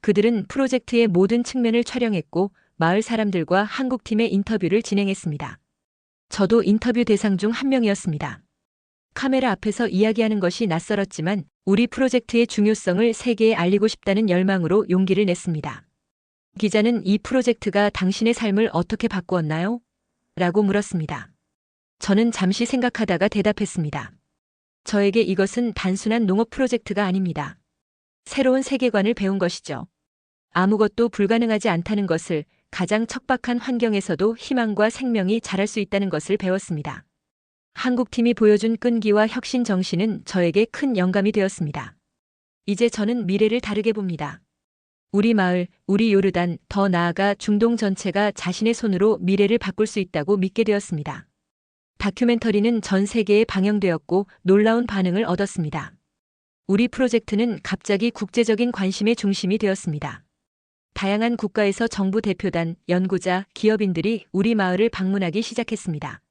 그들은 프로젝트의 모든 측면을 촬영했고 마을 사람들과 한국팀의 인터뷰를 진행했습니다. 저도 인터뷰 대상 중 한 명이었습니다. 카메라 앞에서 이야기하는 것이 낯설었지만 우리 프로젝트의 중요성을 세계에 알리고 싶다는 열망으로 용기를 냈습니다. 기자는 이 프로젝트가 당신의 삶을 어떻게 바꾸었나요? 라고 물었습니다. 저는 잠시 생각하다가 대답했습니다. 저에게 이것은 단순한 농업 프로젝트가 아닙니다. 새로운 세계관을 배운 것이죠. 아무것도 불가능하지 않다는 것을, 가장 척박한 환경에서도 희망과 생명이 자랄 수 있다는 것을 배웠습니다. 한국팀이 보여준 끈기와 혁신 정신은 저에게 큰 영감이 되었습니다. 이제 저는 미래를 다르게 봅니다. 우리 마을, 우리 요르단, 더 나아가 중동 전체가 자신의 손으로 미래를 바꿀 수 있다고 믿게 되었습니다. 다큐멘터리는 전 세계에 방영되었고 놀라운 반응을 얻었습니다. 우리 프로젝트는 갑자기 국제적인 관심의 중심이 되었습니다. 다양한 국가에서 정부 대표단, 연구자, 기업인들이 우리 마을을 방문하기 시작했습니다.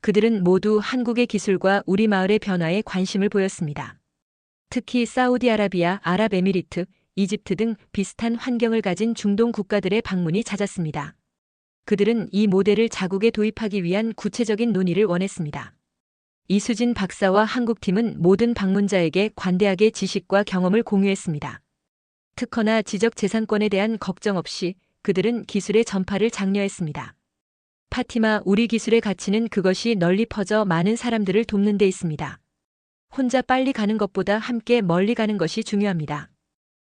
그들은 모두 한국의 기술과 우리 마을의 변화에 관심을 보였습니다. 특히 사우디아라비아, 아랍에미리트, 이집트 등 비슷한 환경을 가진 중동 국가들의 방문이 잦았습니다. 그들은 이 모델을 자국에 도입하기 위한 구체적인 논의를 원했습니다. 이수진 박사와 한국팀은 모든 방문자에게 관대하게 지식과 경험을 공유했습니다. 특허나 지적재산권에 대한 걱정 없이 그들은 기술의 전파를 장려했습니다. 파티마, 우리 기술의 가치는 그것이 널리 퍼져 많은 사람들을 돕는 데 있습니다. 혼자 빨리 가는 것보다 함께 멀리 가는 것이 중요합니다.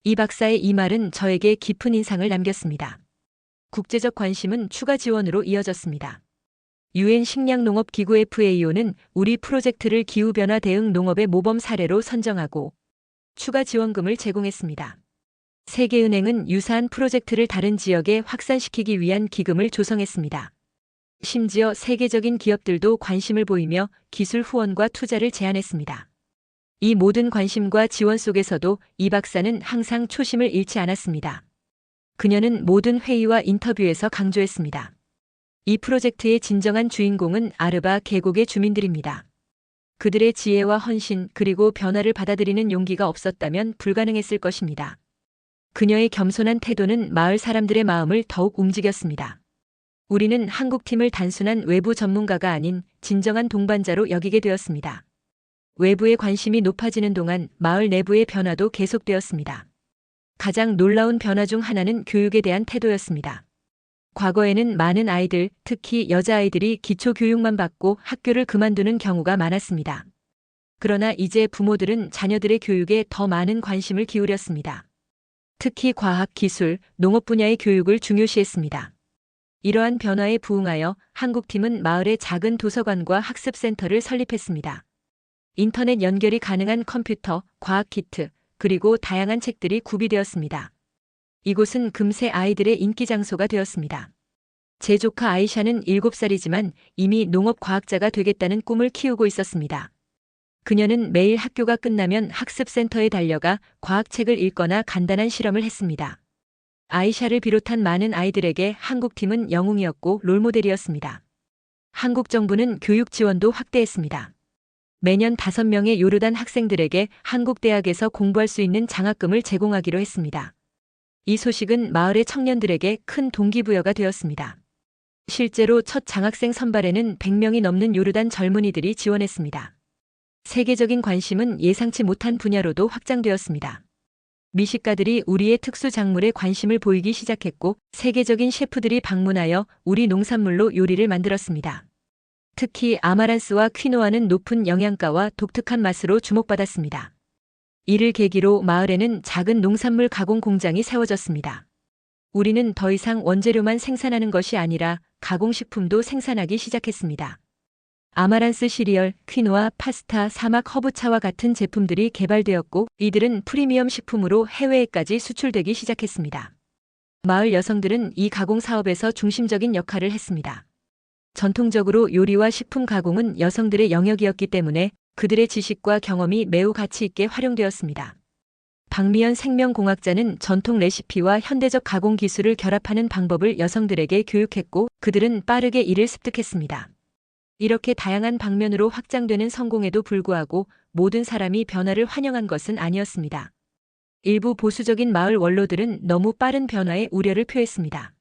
이 박사의 이 말은 저에게 깊은 인상을 남겼습니다. 국제적 관심은 추가 지원으로 이어졌습니다. UN 식량농업기구 FAO는 우리 프로젝트를 기후변화 대응 농업의 모범 사례로 선정하고 추가 지원금을 제공했습니다. 세계은행은 유사한 프로젝트를 다른 지역에 확산시키기 위한 기금을 조성했습니다. 심지어 세계적인 기업들도 관심을 보이며 기술 후원과 투자를 제안했습니다. 이 모든 관심과 지원 속에서도 이 박사는 항상 초심을 잃지 않았습니다. 그녀는 모든 회의와 인터뷰에서 강조했습니다. 이 프로젝트의 진정한 주인공은 아르바 계곡의 주민들입니다. 그들의 지혜와 헌신 그리고 변화를 받아들이는 용기가 없었다면 불가능했을 것입니다. 그녀의 겸손한 태도는 마을 사람들의 마음을 더욱 움직였습니다. 우리는 한국팀을 단순한 외부 전문가가 아닌 진정한 동반자로 여기게 되었습니다. 외부의 관심이 높아지는 동안 마을 내부의 변화도 계속되었습니다. 가장 놀라운 변화 중 하나는 교육에 대한 태도였습니다. 과거에는 많은 아이들, 특히 여자아이들이 기초교육만 받고 학교를 그만두는 경우가 많았습니다. 그러나 이제 부모들은 자녀들의 교육에 더 많은 관심을 기울였습니다. 특히 과학, 기술, 농업 분야의 교육을 중요시했습니다. 이러한 변화에 부응하여 한국팀은 마을의 작은 도서관과 학습센터를 설립했습니다. 인터넷 연결이 가능한 컴퓨터, 과학 키트, 그리고 다양한 책들이 구비되었습니다. 이곳은 금세 아이들의 인기 장소가 되었습니다. 제 조카 아이샤는 7살이지만 이미 농업과학자가 되겠다는 꿈을 키우고 있었습니다. 그녀는 매일 학교가 끝나면 학습센터에 달려가 과학책을 읽거나 간단한 실험을 했습니다. 아이샤를 비롯한 많은 아이들에게 한국팀은 영웅이었고 롤모델이었습니다. 한국 정부는 교육 지원도 확대했습니다. 매년 5명의 요르단 학생들에게 한국 대학에서 공부할 수 있는 장학금을 제공하기로 했습니다. 이 소식은 마을의 청년들에게 큰 동기부여가 되었습니다. 실제로 첫 장학생 선발에는 100명이 넘는 요르단 젊은이들이 지원했습니다. 세계적인 관심은 예상치 못한 분야로도 확장되었습니다. 미식가들이 우리의 특수 작물에 관심을 보이기 시작했고 세계적인 셰프들이 방문하여 우리 농산물로 요리를 만들었습니다. 특히 아마란스와 퀴노아는 높은 영양가와 독특한 맛으로 주목받았습니다. 이를 계기로 마을에는 작은 농산물 가공 공장이 세워졌습니다. 우리는 더 이상 원재료만 생산하는 것이 아니라 가공식품도 생산하기 시작했습니다. 아마란스 시리얼, 퀴노아, 파스타, 사막 허브차와 같은 제품들이 개발되었고 이들은 프리미엄 식품으로 해외에까지 수출되기 시작했습니다. 마을 여성들은 이 가공 사업에서 중심적인 역할을 했습니다. 전통적으로 요리와 식품 가공은 여성들의 영역이었기 때문에 그들의 지식과 경험이 매우 가치 있게 활용되었습니다. 박미연 생명공학자는 전통 레시피와 현대적 가공 기술을 결합하는 방법을 여성들에게 교육했고 그들은 빠르게 이를 습득했습니다. 이렇게 다양한 방면으로 확장되는 성공에도 불구하고 모든 사람이 변화를 환영한 것은 아니었습니다. 일부 보수적인 마을 원로들은 너무 빠른 변화에 우려를 표했습니다.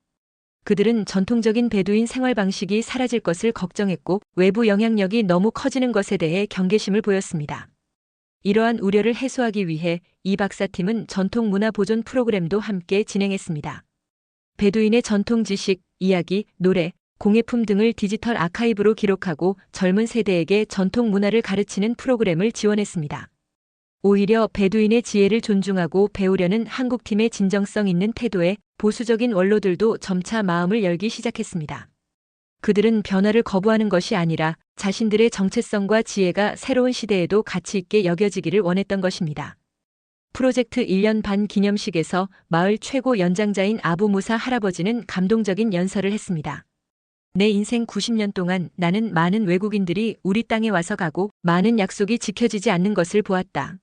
그들은 전통적인 베두인 생활 방식이 사라질 것을 걱정했고 외부 영향력이 너무 커지는 것에 대해 경계심을 보였습니다. 이러한 우려를 해소하기 위해 이 박사팀은 전통 문화 보존 프로그램도 함께 진행했습니다. 베두인의 전통 지식, 이야기, 노래, 공예품 등을 디지털 아카이브로 기록하고 젊은 세대에게 전통 문화를 가르치는 프로그램을 지원했습니다. 오히려 베두인의 지혜를 존중하고 배우려는 한국팀의 진정성 있는 태도에 보수적인 원로들도 점차 마음을 열기 시작했습니다. 그들은 변화를 거부하는 것이 아니라 자신들의 정체성과 지혜가 새로운 시대에도 가치 있게 여겨지기를 원했던 것입니다. 프로젝트 1년 반 기념식에서 마을 최고 연장자인 아부 무사 할아버지는 감동적인 연설을 했습니다. 내 인생 90년 동안 나는 많은 외국인들이 우리 땅에 와서 가고 많은 약속이 지켜지지 않는 것을 보았다.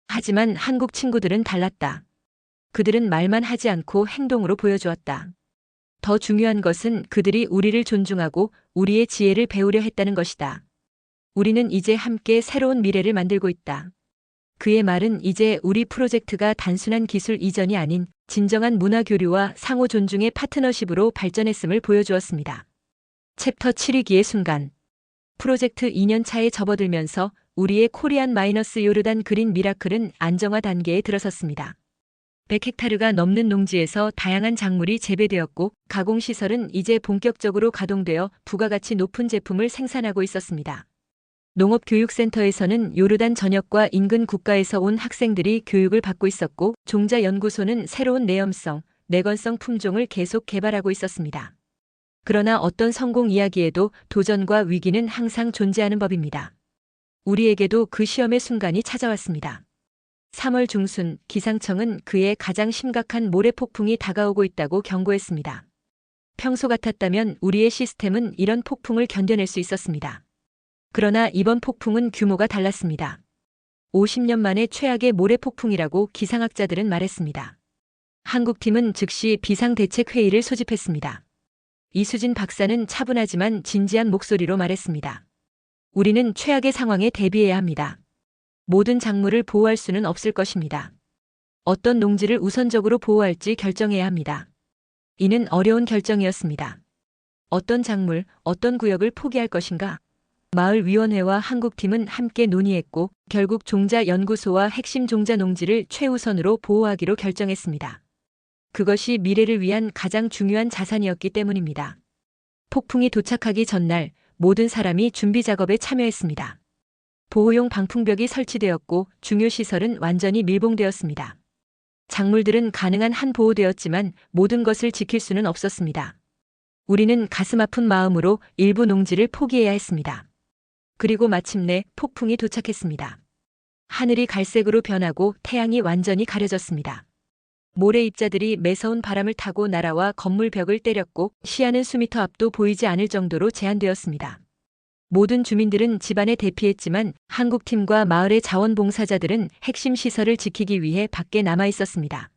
하지만 한국 친구들은 달랐다. 그들은 말만 하지 않고 행동으로 보여주었다. 더 중요한 것은 그들이 우리를 존중하고 우리의 지혜를 배우려 했다는 것이다. 우리는 이제 함께 새로운 미래를 만들고 있다. 그의 말은 이제 우리 프로젝트가 단순한 기술 이전이 아닌 진정한 문화 교류와 상호 존중의 파트너십으로 발전했음을 보여주었습니다. 챕터 7위기의 순간. 프로젝트 2년 차에 접어들면서 우리의 코리안 마이너스 요르단 그린 미라클은 안정화 단계에 들어섰습니다. 100헥타르가 넘는 농지에서 다양한 작물이 재배되었고 가공시설은 이제 본격적으로 가동되어 부가가치 높은 제품을 생산하고 있었습니다. 농업교육센터에서는 요르단 전역과 인근 국가에서 온 학생들이 교육을 받고 있었고 종자연구소는 새로운 내염성, 내건성 품종을 계속 개발하고 있었습니다. 그러나 어떤 성공 이야기에도 도전과 위기는 항상 존재하는 법입니다. 우리에게도 그 시험의 순간이 찾아왔습니다. 3월 중순 기상청은 그의 가장 심각한 모래폭풍이 다가오고 있다고 경고했습니다. 평소 같았다면 우리의 시스템은 이런 폭풍을 견뎌낼 수 있었습니다. 그러나 이번 폭풍은 규모가 달랐습니다. 50년 만에 최악의 모래폭풍이라고 기상학자들은 말했습니다. 한국팀은 즉시 비상대책회의를 소집했습니다. 이수진 박사는 차분하지만 진지한 목소리로 말했습니다. 우리는 최악의 상황에 대비해야 합니다. 모든 작물을 보호할 수는 없을 것입니다. 어떤 농지를 우선적으로 보호할지 결정해야 합니다. 이는 어려운 결정이었습니다. 어떤 작물, 어떤 구역을 포기할 것인가? 마을위원회와 한국팀은 함께 논의했고 결국 종자연구소와 핵심 종자 농지를 최우선으로 보호하기로 결정했습니다. 그것이 미래를 위한 가장 중요한 자산이었기 때문입니다. 폭풍이 도착하기 전날 모든 사람이 준비 작업에 참여했습니다. 보호용 방풍벽이 설치되었고 중요 시설은 완전히 밀봉되었습니다. 작물들은 가능한 한 보호되었지만 모든 것을 지킬 수는 없었습니다. 우리는 가슴 아픈 마음으로 일부 농지를 포기해야 했습니다. 그리고 마침내 폭풍이 도착했습니다. 하늘이 갈색으로 변하고 태양이 완전히 가려졌습니다. 모래 입자들이 매서운 바람을 타고 날아와 건물 벽을 때렸고 시야는 수미터 앞도 보이지 않을 정도로 제한되었습니다. 모든 주민들은 집안에 대피했지만 한국팀과 마을의 자원봉사자들은 핵심 시설을 지키기 위해 밖에 남아 있었습니다.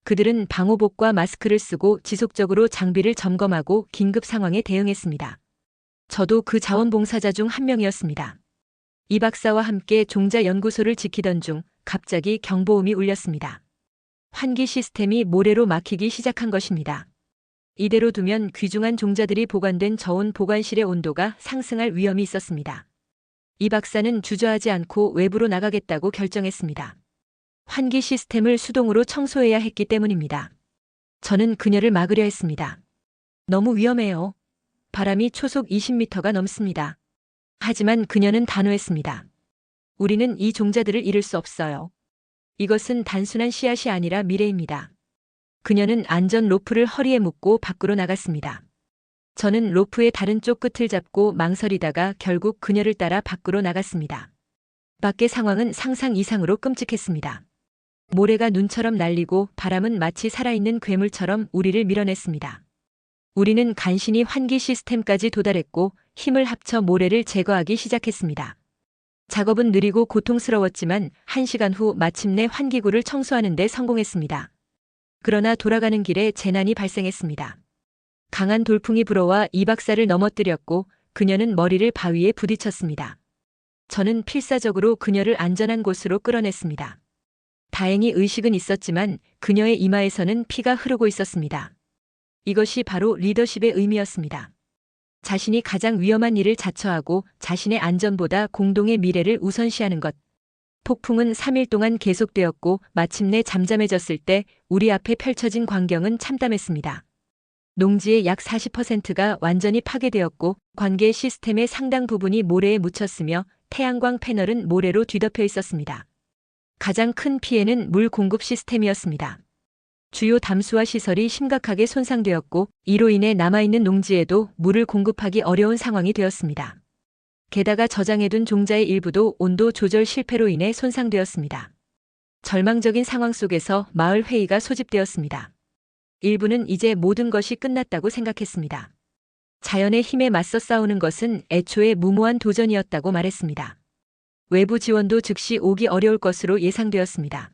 그들은 방호복과 마스크를 쓰고 지속적으로 장비를 점검하고 긴급 상황에 대응했습니다. 저도 그 자원봉사자 중 한 명이었습니다. 이 박사와 함께 종자연구소를 지키던 중 갑자기 경보음이 울렸습니다. 환기 시스템이 모래로 막히기 시작한 것입니다. 이대로 두면 귀중한 종자들이 보관된 저온 보관실의 온도가 상승할 위험이 있었습니다. 이 박사는 주저하지 않고 외부로 나가겠다고 결정했습니다. 환기 시스템을 수동으로 청소해야 했기 때문입니다. 저는 그녀를 막으려 했습니다. 너무 위험해요. 바람이 초속 20m가 넘습니다. 하지만 그녀는 단호했습니다. 우리는 이 종자들을 잃을 수 없어요. 이것은 단순한 씨앗이 아니라 미래입니다. 그녀는 안전 로프를 허리에 묶고 밖으로 나갔습니다. 저는 로프의 다른 쪽 끝을 잡고 망설이다가 결국 그녀를 따라 밖으로 나갔습니다. 밖의 상황은 상상 이상으로 끔찍했습니다. 모래가 눈처럼 날리고 바람은 마치 살아있는 괴물처럼 우리를 밀어냈습니다. 우리는 간신히 환기 시스템까지 도달했고 힘을 합쳐 모래를 제거하기 시작했습니다. 작업은 느리고 고통스러웠지만 1시간 후 마침내 환기구를 청소하는 데 성공했습니다. 그러나 돌아가는 길에 재난이 발생했습니다. 강한 돌풍이 불어와 이 박사를 넘어뜨렸고 그녀는 머리를 바위에 부딪혔습니다. 저는 필사적으로 그녀를 안전한 곳으로 끌어냈습니다. 다행히 의식은 있었지만 그녀의 이마에서는 피가 흐르고 있었습니다. 이것이 바로 리더십의 의미였습니다. 자신이 가장 위험한 일을 자처하고 자신의 안전보다 공동의 미래를 우선시하는 것. 폭풍은 3일 동안 계속되었고 마침내 잠잠해졌을 때 우리 앞에 펼쳐진 광경은 참담했습니다. 농지의 약 40%가 완전히 파괴되었고 관계 시스템의 상당 부분이 모래에 묻혔으며 태양광 패널은 모래로 뒤덮여 있었습니다. 가장 큰 피해는 물 공급 시스템이었습니다. 주요 담수화 시설이 심각하게 손상되었고 이로 인해 남아있는 농지에도 물을 공급하기 어려운 상황이 되었습니다. 게다가 저장해둔 종자의 일부도 온도 조절 실패로 인해 손상되었습니다. 절망적인 상황 속에서 마을 회의가 소집되었습니다. 일부는 이제 모든 것이 끝났다고 생각했습니다. 자연의 힘에 맞서 싸우는 것은 애초에 무모한 도전이었다고 말했습니다. 외부 지원도 즉시 오기 어려울 것으로 예상되었습니다.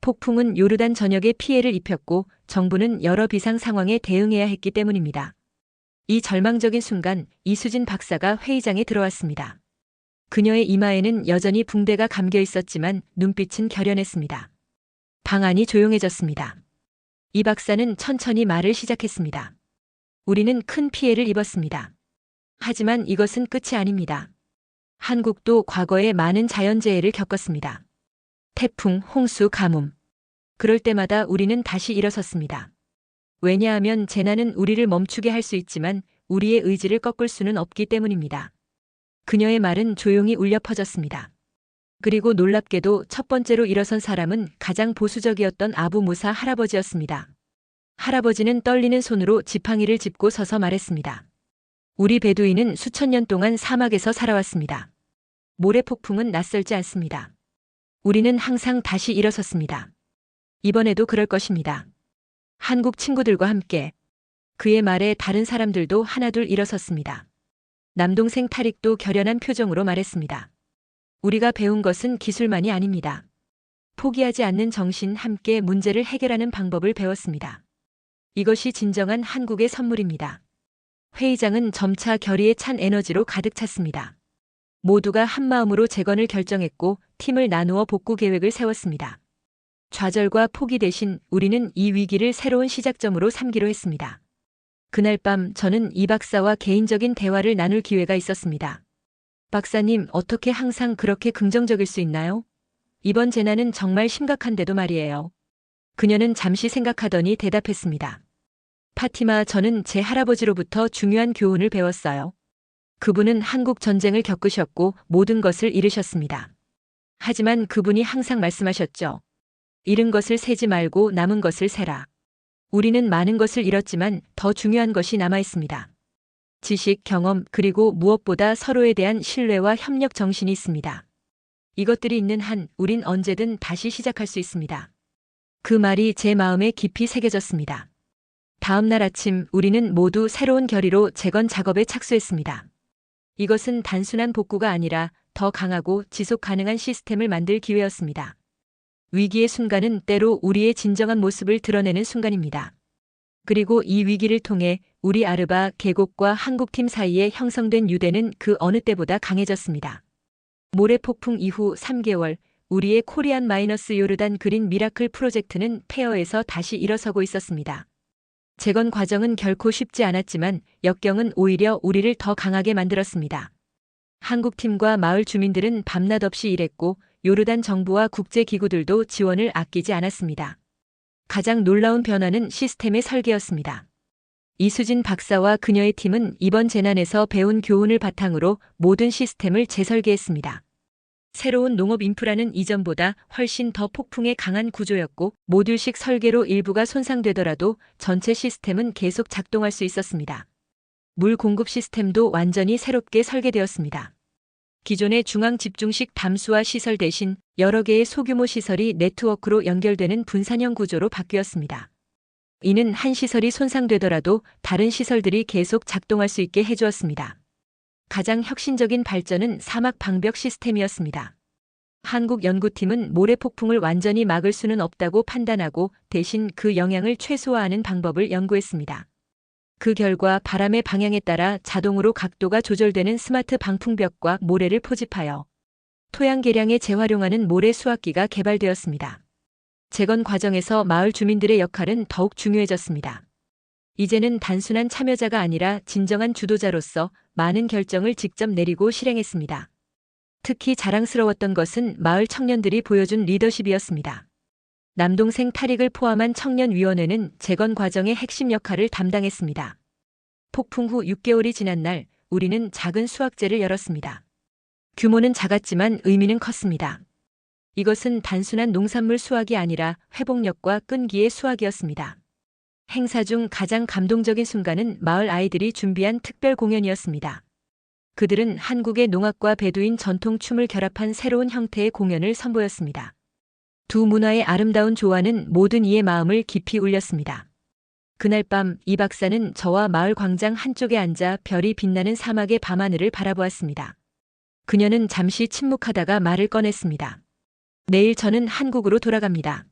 폭풍은 요르단 전역에 피해를 입혔고 정부는 여러 비상 상황에 대응해야 했기 때문입니다. 이 절망적인 순간 이수진 박사가 회의장에 들어왔습니다. 그녀의 이마에는 여전히 붕대가 감겨 있었지만 눈빛은 결연했습니다. 방 안이 조용해졌습니다. 이 박사는 천천히 말을 시작했습니다. 우리는 큰 피해를 입었습니다. 하지만 이것은 끝이 아닙니다. 한국도 과거에 많은 자연재해를 겪었습니다. 태풍, 홍수, 가뭄. 그럴 때마다 우리는 다시 일어섰습니다. 왜냐하면 재난은 우리를 멈추게 할 수 있지만 우리의 의지를 꺾을 수는 없기 때문입니다. 그녀의 말은 조용히 울려 퍼졌습니다. 그리고 놀랍게도 첫 번째로 일어선 사람은 가장 보수적이었던 아부 무사 할아버지였습니다. 할아버지는 떨리는 손으로 지팡이를 짚고 서서 말했습니다. 우리 베두인은 수천 년 동안 사막에서 살아왔습니다. 모래폭풍은 낯설지 않습니다. 우리는 항상 다시 일어섰습니다. 이번에도 그럴 것입니다. 한국 친구들과 함께. 그의 말에 다른 사람들도 하나둘 일어섰습니다. 남동생 타릭도 결연한 표정으로 말했습니다. 우리가 배운 것은 기술만이 아닙니다. 포기하지 않는 정신, 함께 문제를 해결하는 방법을 배웠습니다. 이것이 진정한 한국의 선물입니다. 회의장은 점차 결의에 찬 에너지로 가득 찼습니다. 모두가 한마음으로 재건을 결정했고 팀을 나누어 복구 계획을 세웠습니다. 좌절과 포기 대신 우리는 이 위기를 새로운 시작점으로 삼기로 했습니다. 그날 밤 저는 이 박사와 개인적인 대화를 나눌 기회가 있었습니다. 박사님, 어떻게 항상 그렇게 긍정적일 수 있나요? 이번 재난은 정말 심각한데도 말이에요. 그녀는 잠시 생각하더니 대답했습니다. 파티마, 저는 제 할아버지로부터 중요한 교훈을 배웠어요. 그분은 한국 전쟁을 겪으셨고 모든 것을 잃으셨습니다. 하지만 그분이 항상 말씀하셨죠. 잃은 것을 세지 말고 남은 것을 세라. 우리는 많은 것을 잃었지만 더 중요한 것이 남아 있습니다. 지식, 경험, 그리고 무엇보다 서로에 대한 신뢰와 협력 정신이 있습니다. 이것들이 있는 한 우린 언제든 다시 시작할 수 있습니다. 그 말이 제 마음에 깊이 새겨졌습니다. 다음 날 아침 우리는 모두 새로운 결의로 재건 작업에 착수했습니다. 이것은 단순한 복구가 아니라 더 강하고 지속 가능한 시스템을 만들 기회였습니다. 위기의 순간은 때로 우리의 진정한 모습을 드러내는 순간입니다. 그리고 이 위기를 통해 우리 아르바 계곡과 한국팀 사이에 형성된 유대는 그 어느 때보다 강해졌습니다. 모래폭풍 이후 3개월, 우리의 코리안 마이너스 요르단 그린 미라클 프로젝트는 폐허에서 다시 일어서고 있었습니다. 재건 과정은 결코 쉽지 않았지만 역경은 오히려 우리를 더 강하게 만들었습니다. 한국팀과 마을 주민들은 밤낮 없이 일했고 요르단 정부와 국제기구들도 지원을 아끼지 않았습니다. 가장 놀라운 변화는 시스템의 설계였습니다. 이수진 박사와 그녀의 팀은 이번 재난에서 배운 교훈을 바탕으로 모든 시스템을 재설계했습니다. 새로운 농업 인프라는 이전보다 훨씬 더 폭풍에 강한 구조였고 모듈식 설계로 일부가 손상되더라도 전체 시스템은 계속 작동할 수 있었습니다. 물 공급 시스템도 완전히 새롭게 설계되었습니다. 기존의 중앙 집중식 담수화 시설 대신 여러 개의 소규모 시설이 네트워크로 연결되는 분산형 구조로 바뀌었습니다. 이는 한 시설이 손상되더라도 다른 시설들이 계속 작동할 수 있게 해주었습니다. 가장 혁신적인 발전은 사막 방벽 시스템이었습니다. 한국 연구팀은 모래폭풍을 완전히 막을 수는 없다고 판단하고 대신 그 영향을 최소화하는 방법을 연구했습니다. 그 결과 바람의 방향에 따라 자동으로 각도가 조절되는 스마트 방풍벽과 모래를 포집하여 토양 계량에 재활용하는 모래 수확기가 개발되었습니다. 재건 과정에서 마을 주민들의 역할은 더욱 중요해졌습니다. 이제는 단순한 참여자가 아니라 진정한 주도자로서 많은 결정을 직접 내리고 실행했습니다. 특히 자랑스러웠던 것은 마을 청년들이 보여준 리더십이었습니다. 남동생 타릭을 포함한 청년위원회는 재건 과정의 핵심 역할을 담당했습니다. 폭풍 후 6개월이 지난 날 우리는 작은 수확제를 열었습니다. 규모는 작았지만 의미는 컸습니다. 이것은 단순한 농산물 수확이 아니라 회복력과 끈기의 수확이었습니다. 행사 중 가장 감동적인 순간은 마을 아이들이 준비한 특별 공연이었습니다. 그들은 한국의 농악과 베두인 전통 춤을 결합한 새로운 형태의 공연을 선보였습니다. 두 문화의 아름다운 조화는 모든 이의 마음을 깊이 울렸습니다. 그날 밤 이 박사는 저와 마을 광장 한쪽에 앉아 별이 빛나는 사막의 밤하늘을 바라보았습니다. 그녀는 잠시 침묵하다가 말을 꺼냈습니다. 내일 저는 한국으로 돌아갑니다.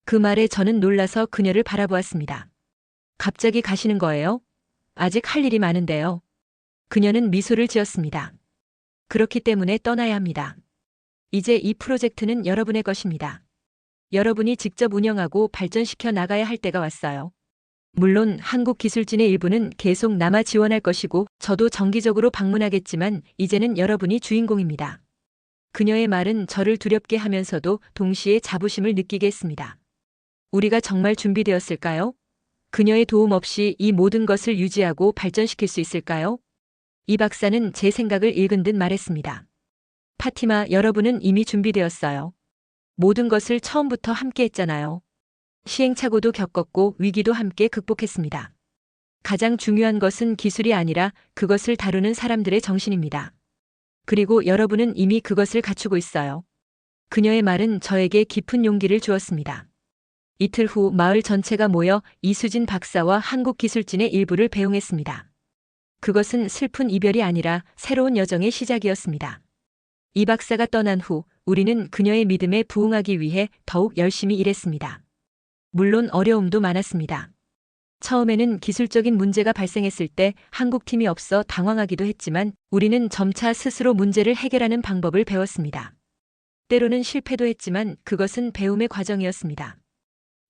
그 말에 저는 놀라서 그녀를 바라보았습니다. 갑자기 가시는 거예요? 아직 할 일이 많은데요. 그녀는 미소를 지었습니다. 그렇기 때문에 떠나야 합니다. 이제 이 프로젝트는 여러분의 것입니다. 여러분이 직접 운영하고 발전시켜 나가야 할 때가 왔어요. 물론 한국 기술진의 일부는 계속 남아 지원할 것이고 저도 정기적으로 방문하겠지만 이제는 여러분이 주인공입니다. 그녀의 말은 저를 두렵게 하면서도 동시에 자부심을 느끼게 했습니다. 우리가 정말 준비되었을까요? 그녀의 도움 없이 이 모든 것을 유지하고 발전시킬 수 있을까요? 이 박사는 제 생각을 읽은 듯 말했습니다. 파티마, 여러분은 이미 준비되었어요. 모든 것을 처음부터 함께 했잖아요. 시행착오도 겪었고 위기도 함께 극복했습니다. 가장 중요한 것은 기술이 아니라 그것을 다루는 사람들의 정신입니다. 그리고 여러분은 이미 그것을 갖추고 있어요. 그녀의 말은 저에게 깊은 용기를 주었습니다. 이틀 후 마을 전체가 모여 이수진 박사와 한국기술진의 일부를 배웅했습니다. 그것은 슬픈 이별이 아니라 새로운 여정의 시작이었습니다. 이 박사가 떠난 후 우리는 그녀의 믿음에 부응하기 위해 더욱 열심히 일했습니다. 물론 어려움도 많았습니다. 처음에는 기술적인 문제가 발생했을 때 한국팀이 없어 당황하기도 했지만 우리는 점차 스스로 문제를 해결하는 방법을 배웠습니다. 때로는 실패도 했지만 그것은 배움의 과정이었습니다.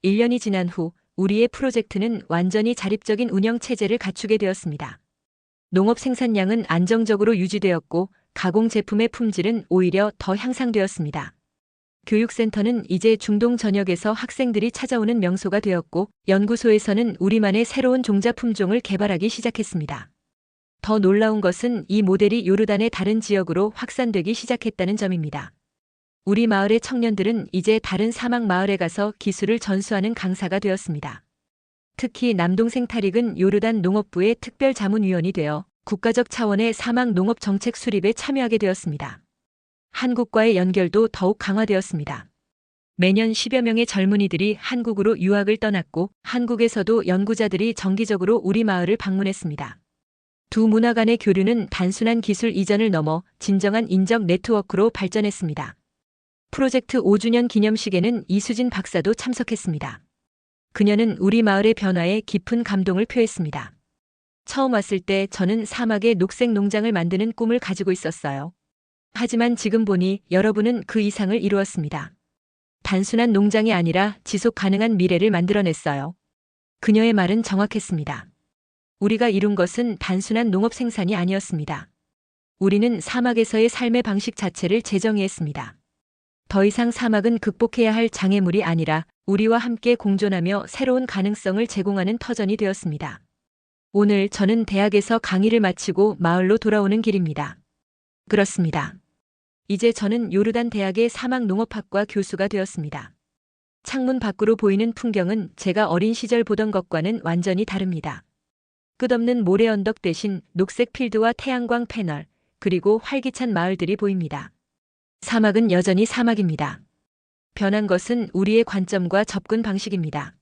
1년이 지난 후 우리의 프로젝트는 완전히 자립적인 운영 체제를 갖추게 되었습니다. 농업 생산량은 안정적으로 유지되었고 가공 제품의 품질은 오히려 더 향상되었습니다. 교육센터는 이제 중동 전역에서 학생들이 찾아오는 명소가 되었고 연구소에서는 우리만의 새로운 종자 품종을 개발하기 시작했습니다. 더 놀라운 것은 이 모델이 요르단의 다른 지역으로 확산되기 시작했다는 점입니다. 우리 마을의 청년들은 이제 다른 사막 마을에 가서 기술을 전수하는 강사가 되었습니다. 특히 남동생 타릭은 요르단 농업부의 특별 자문위원이 되어 국가적 차원의 사막 농업 정책 수립에 참여하게 되었습니다. 한국과의 연결도 더욱 강화되었습니다. 매년 10여 명의 젊은이들이 한국으로 유학을 떠났고 한국에서도 연구자들이 정기적으로 우리 마을을 방문했습니다. 두 문화 간의 교류는 단순한 기술 이전을 넘어 진정한 인적 네트워크로 발전했습니다. 프로젝트 5주년 기념식에는 이수진 박사도 참석했습니다. 그녀는 우리 마을의 변화에 깊은 감동을 표했습니다. 처음 왔을 때 저는 사막의 녹색 농장을 만드는 꿈을 가지고 있었어요. 하지만 지금 보니 여러분은 그 이상을 이루었습니다. 단순한 농장이 아니라 지속 가능한 미래를 만들어냈어요. 그녀의 말은 정확했습니다. 우리가 이룬 것은 단순한 농업 생산이 아니었습니다. 우리는 사막에서의 삶의 방식 자체를 재정의했습니다. 더 이상 사막은 극복해야 할 장애물이 아니라 우리와 함께 공존하며 새로운 가능성을 제공하는 터전이 되었습니다. 오늘 저는 대학에서 강의를 마치고 마을로 돌아오는 길입니다. 그렇습니다. 이제 저는 요르단 대학의 사막농업학과 교수가 되었습니다. 창문 밖으로 보이는 풍경은 제가 어린 시절 보던 것과는 완전히 다릅니다. 끝없는 모래 언덕 대신 녹색 필드와 태양광 패널, 그리고 활기찬 마을들이 보입니다. 사막은 여전히 사막입니다. 변한 것은 우리의 관점과 접근 방식입니다.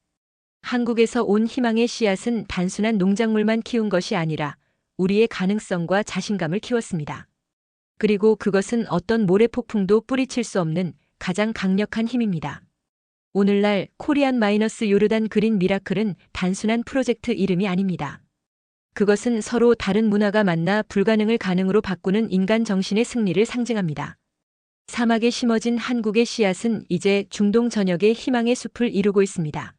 한국에서 온 희망의 씨앗은 단순한 농작물만 키운 것이 아니라 우리의 가능성과 자신감을 키웠습니다. 그리고 그것은 어떤 모래폭풍도 뿌리칠 수 없는 가장 강력한 힘입니다. 오늘날 코리안 마이너스 요르단 그린 미라클은 단순한 프로젝트 이름이 아닙니다. 그것은 서로 다른 문화가 만나 불가능을 가능으로 바꾸는 인간 정신의 승리를 상징합니다. 사막에 심어진 한국의 씨앗은 이제 중동 전역의 희망의 숲을 이루고 있습니다.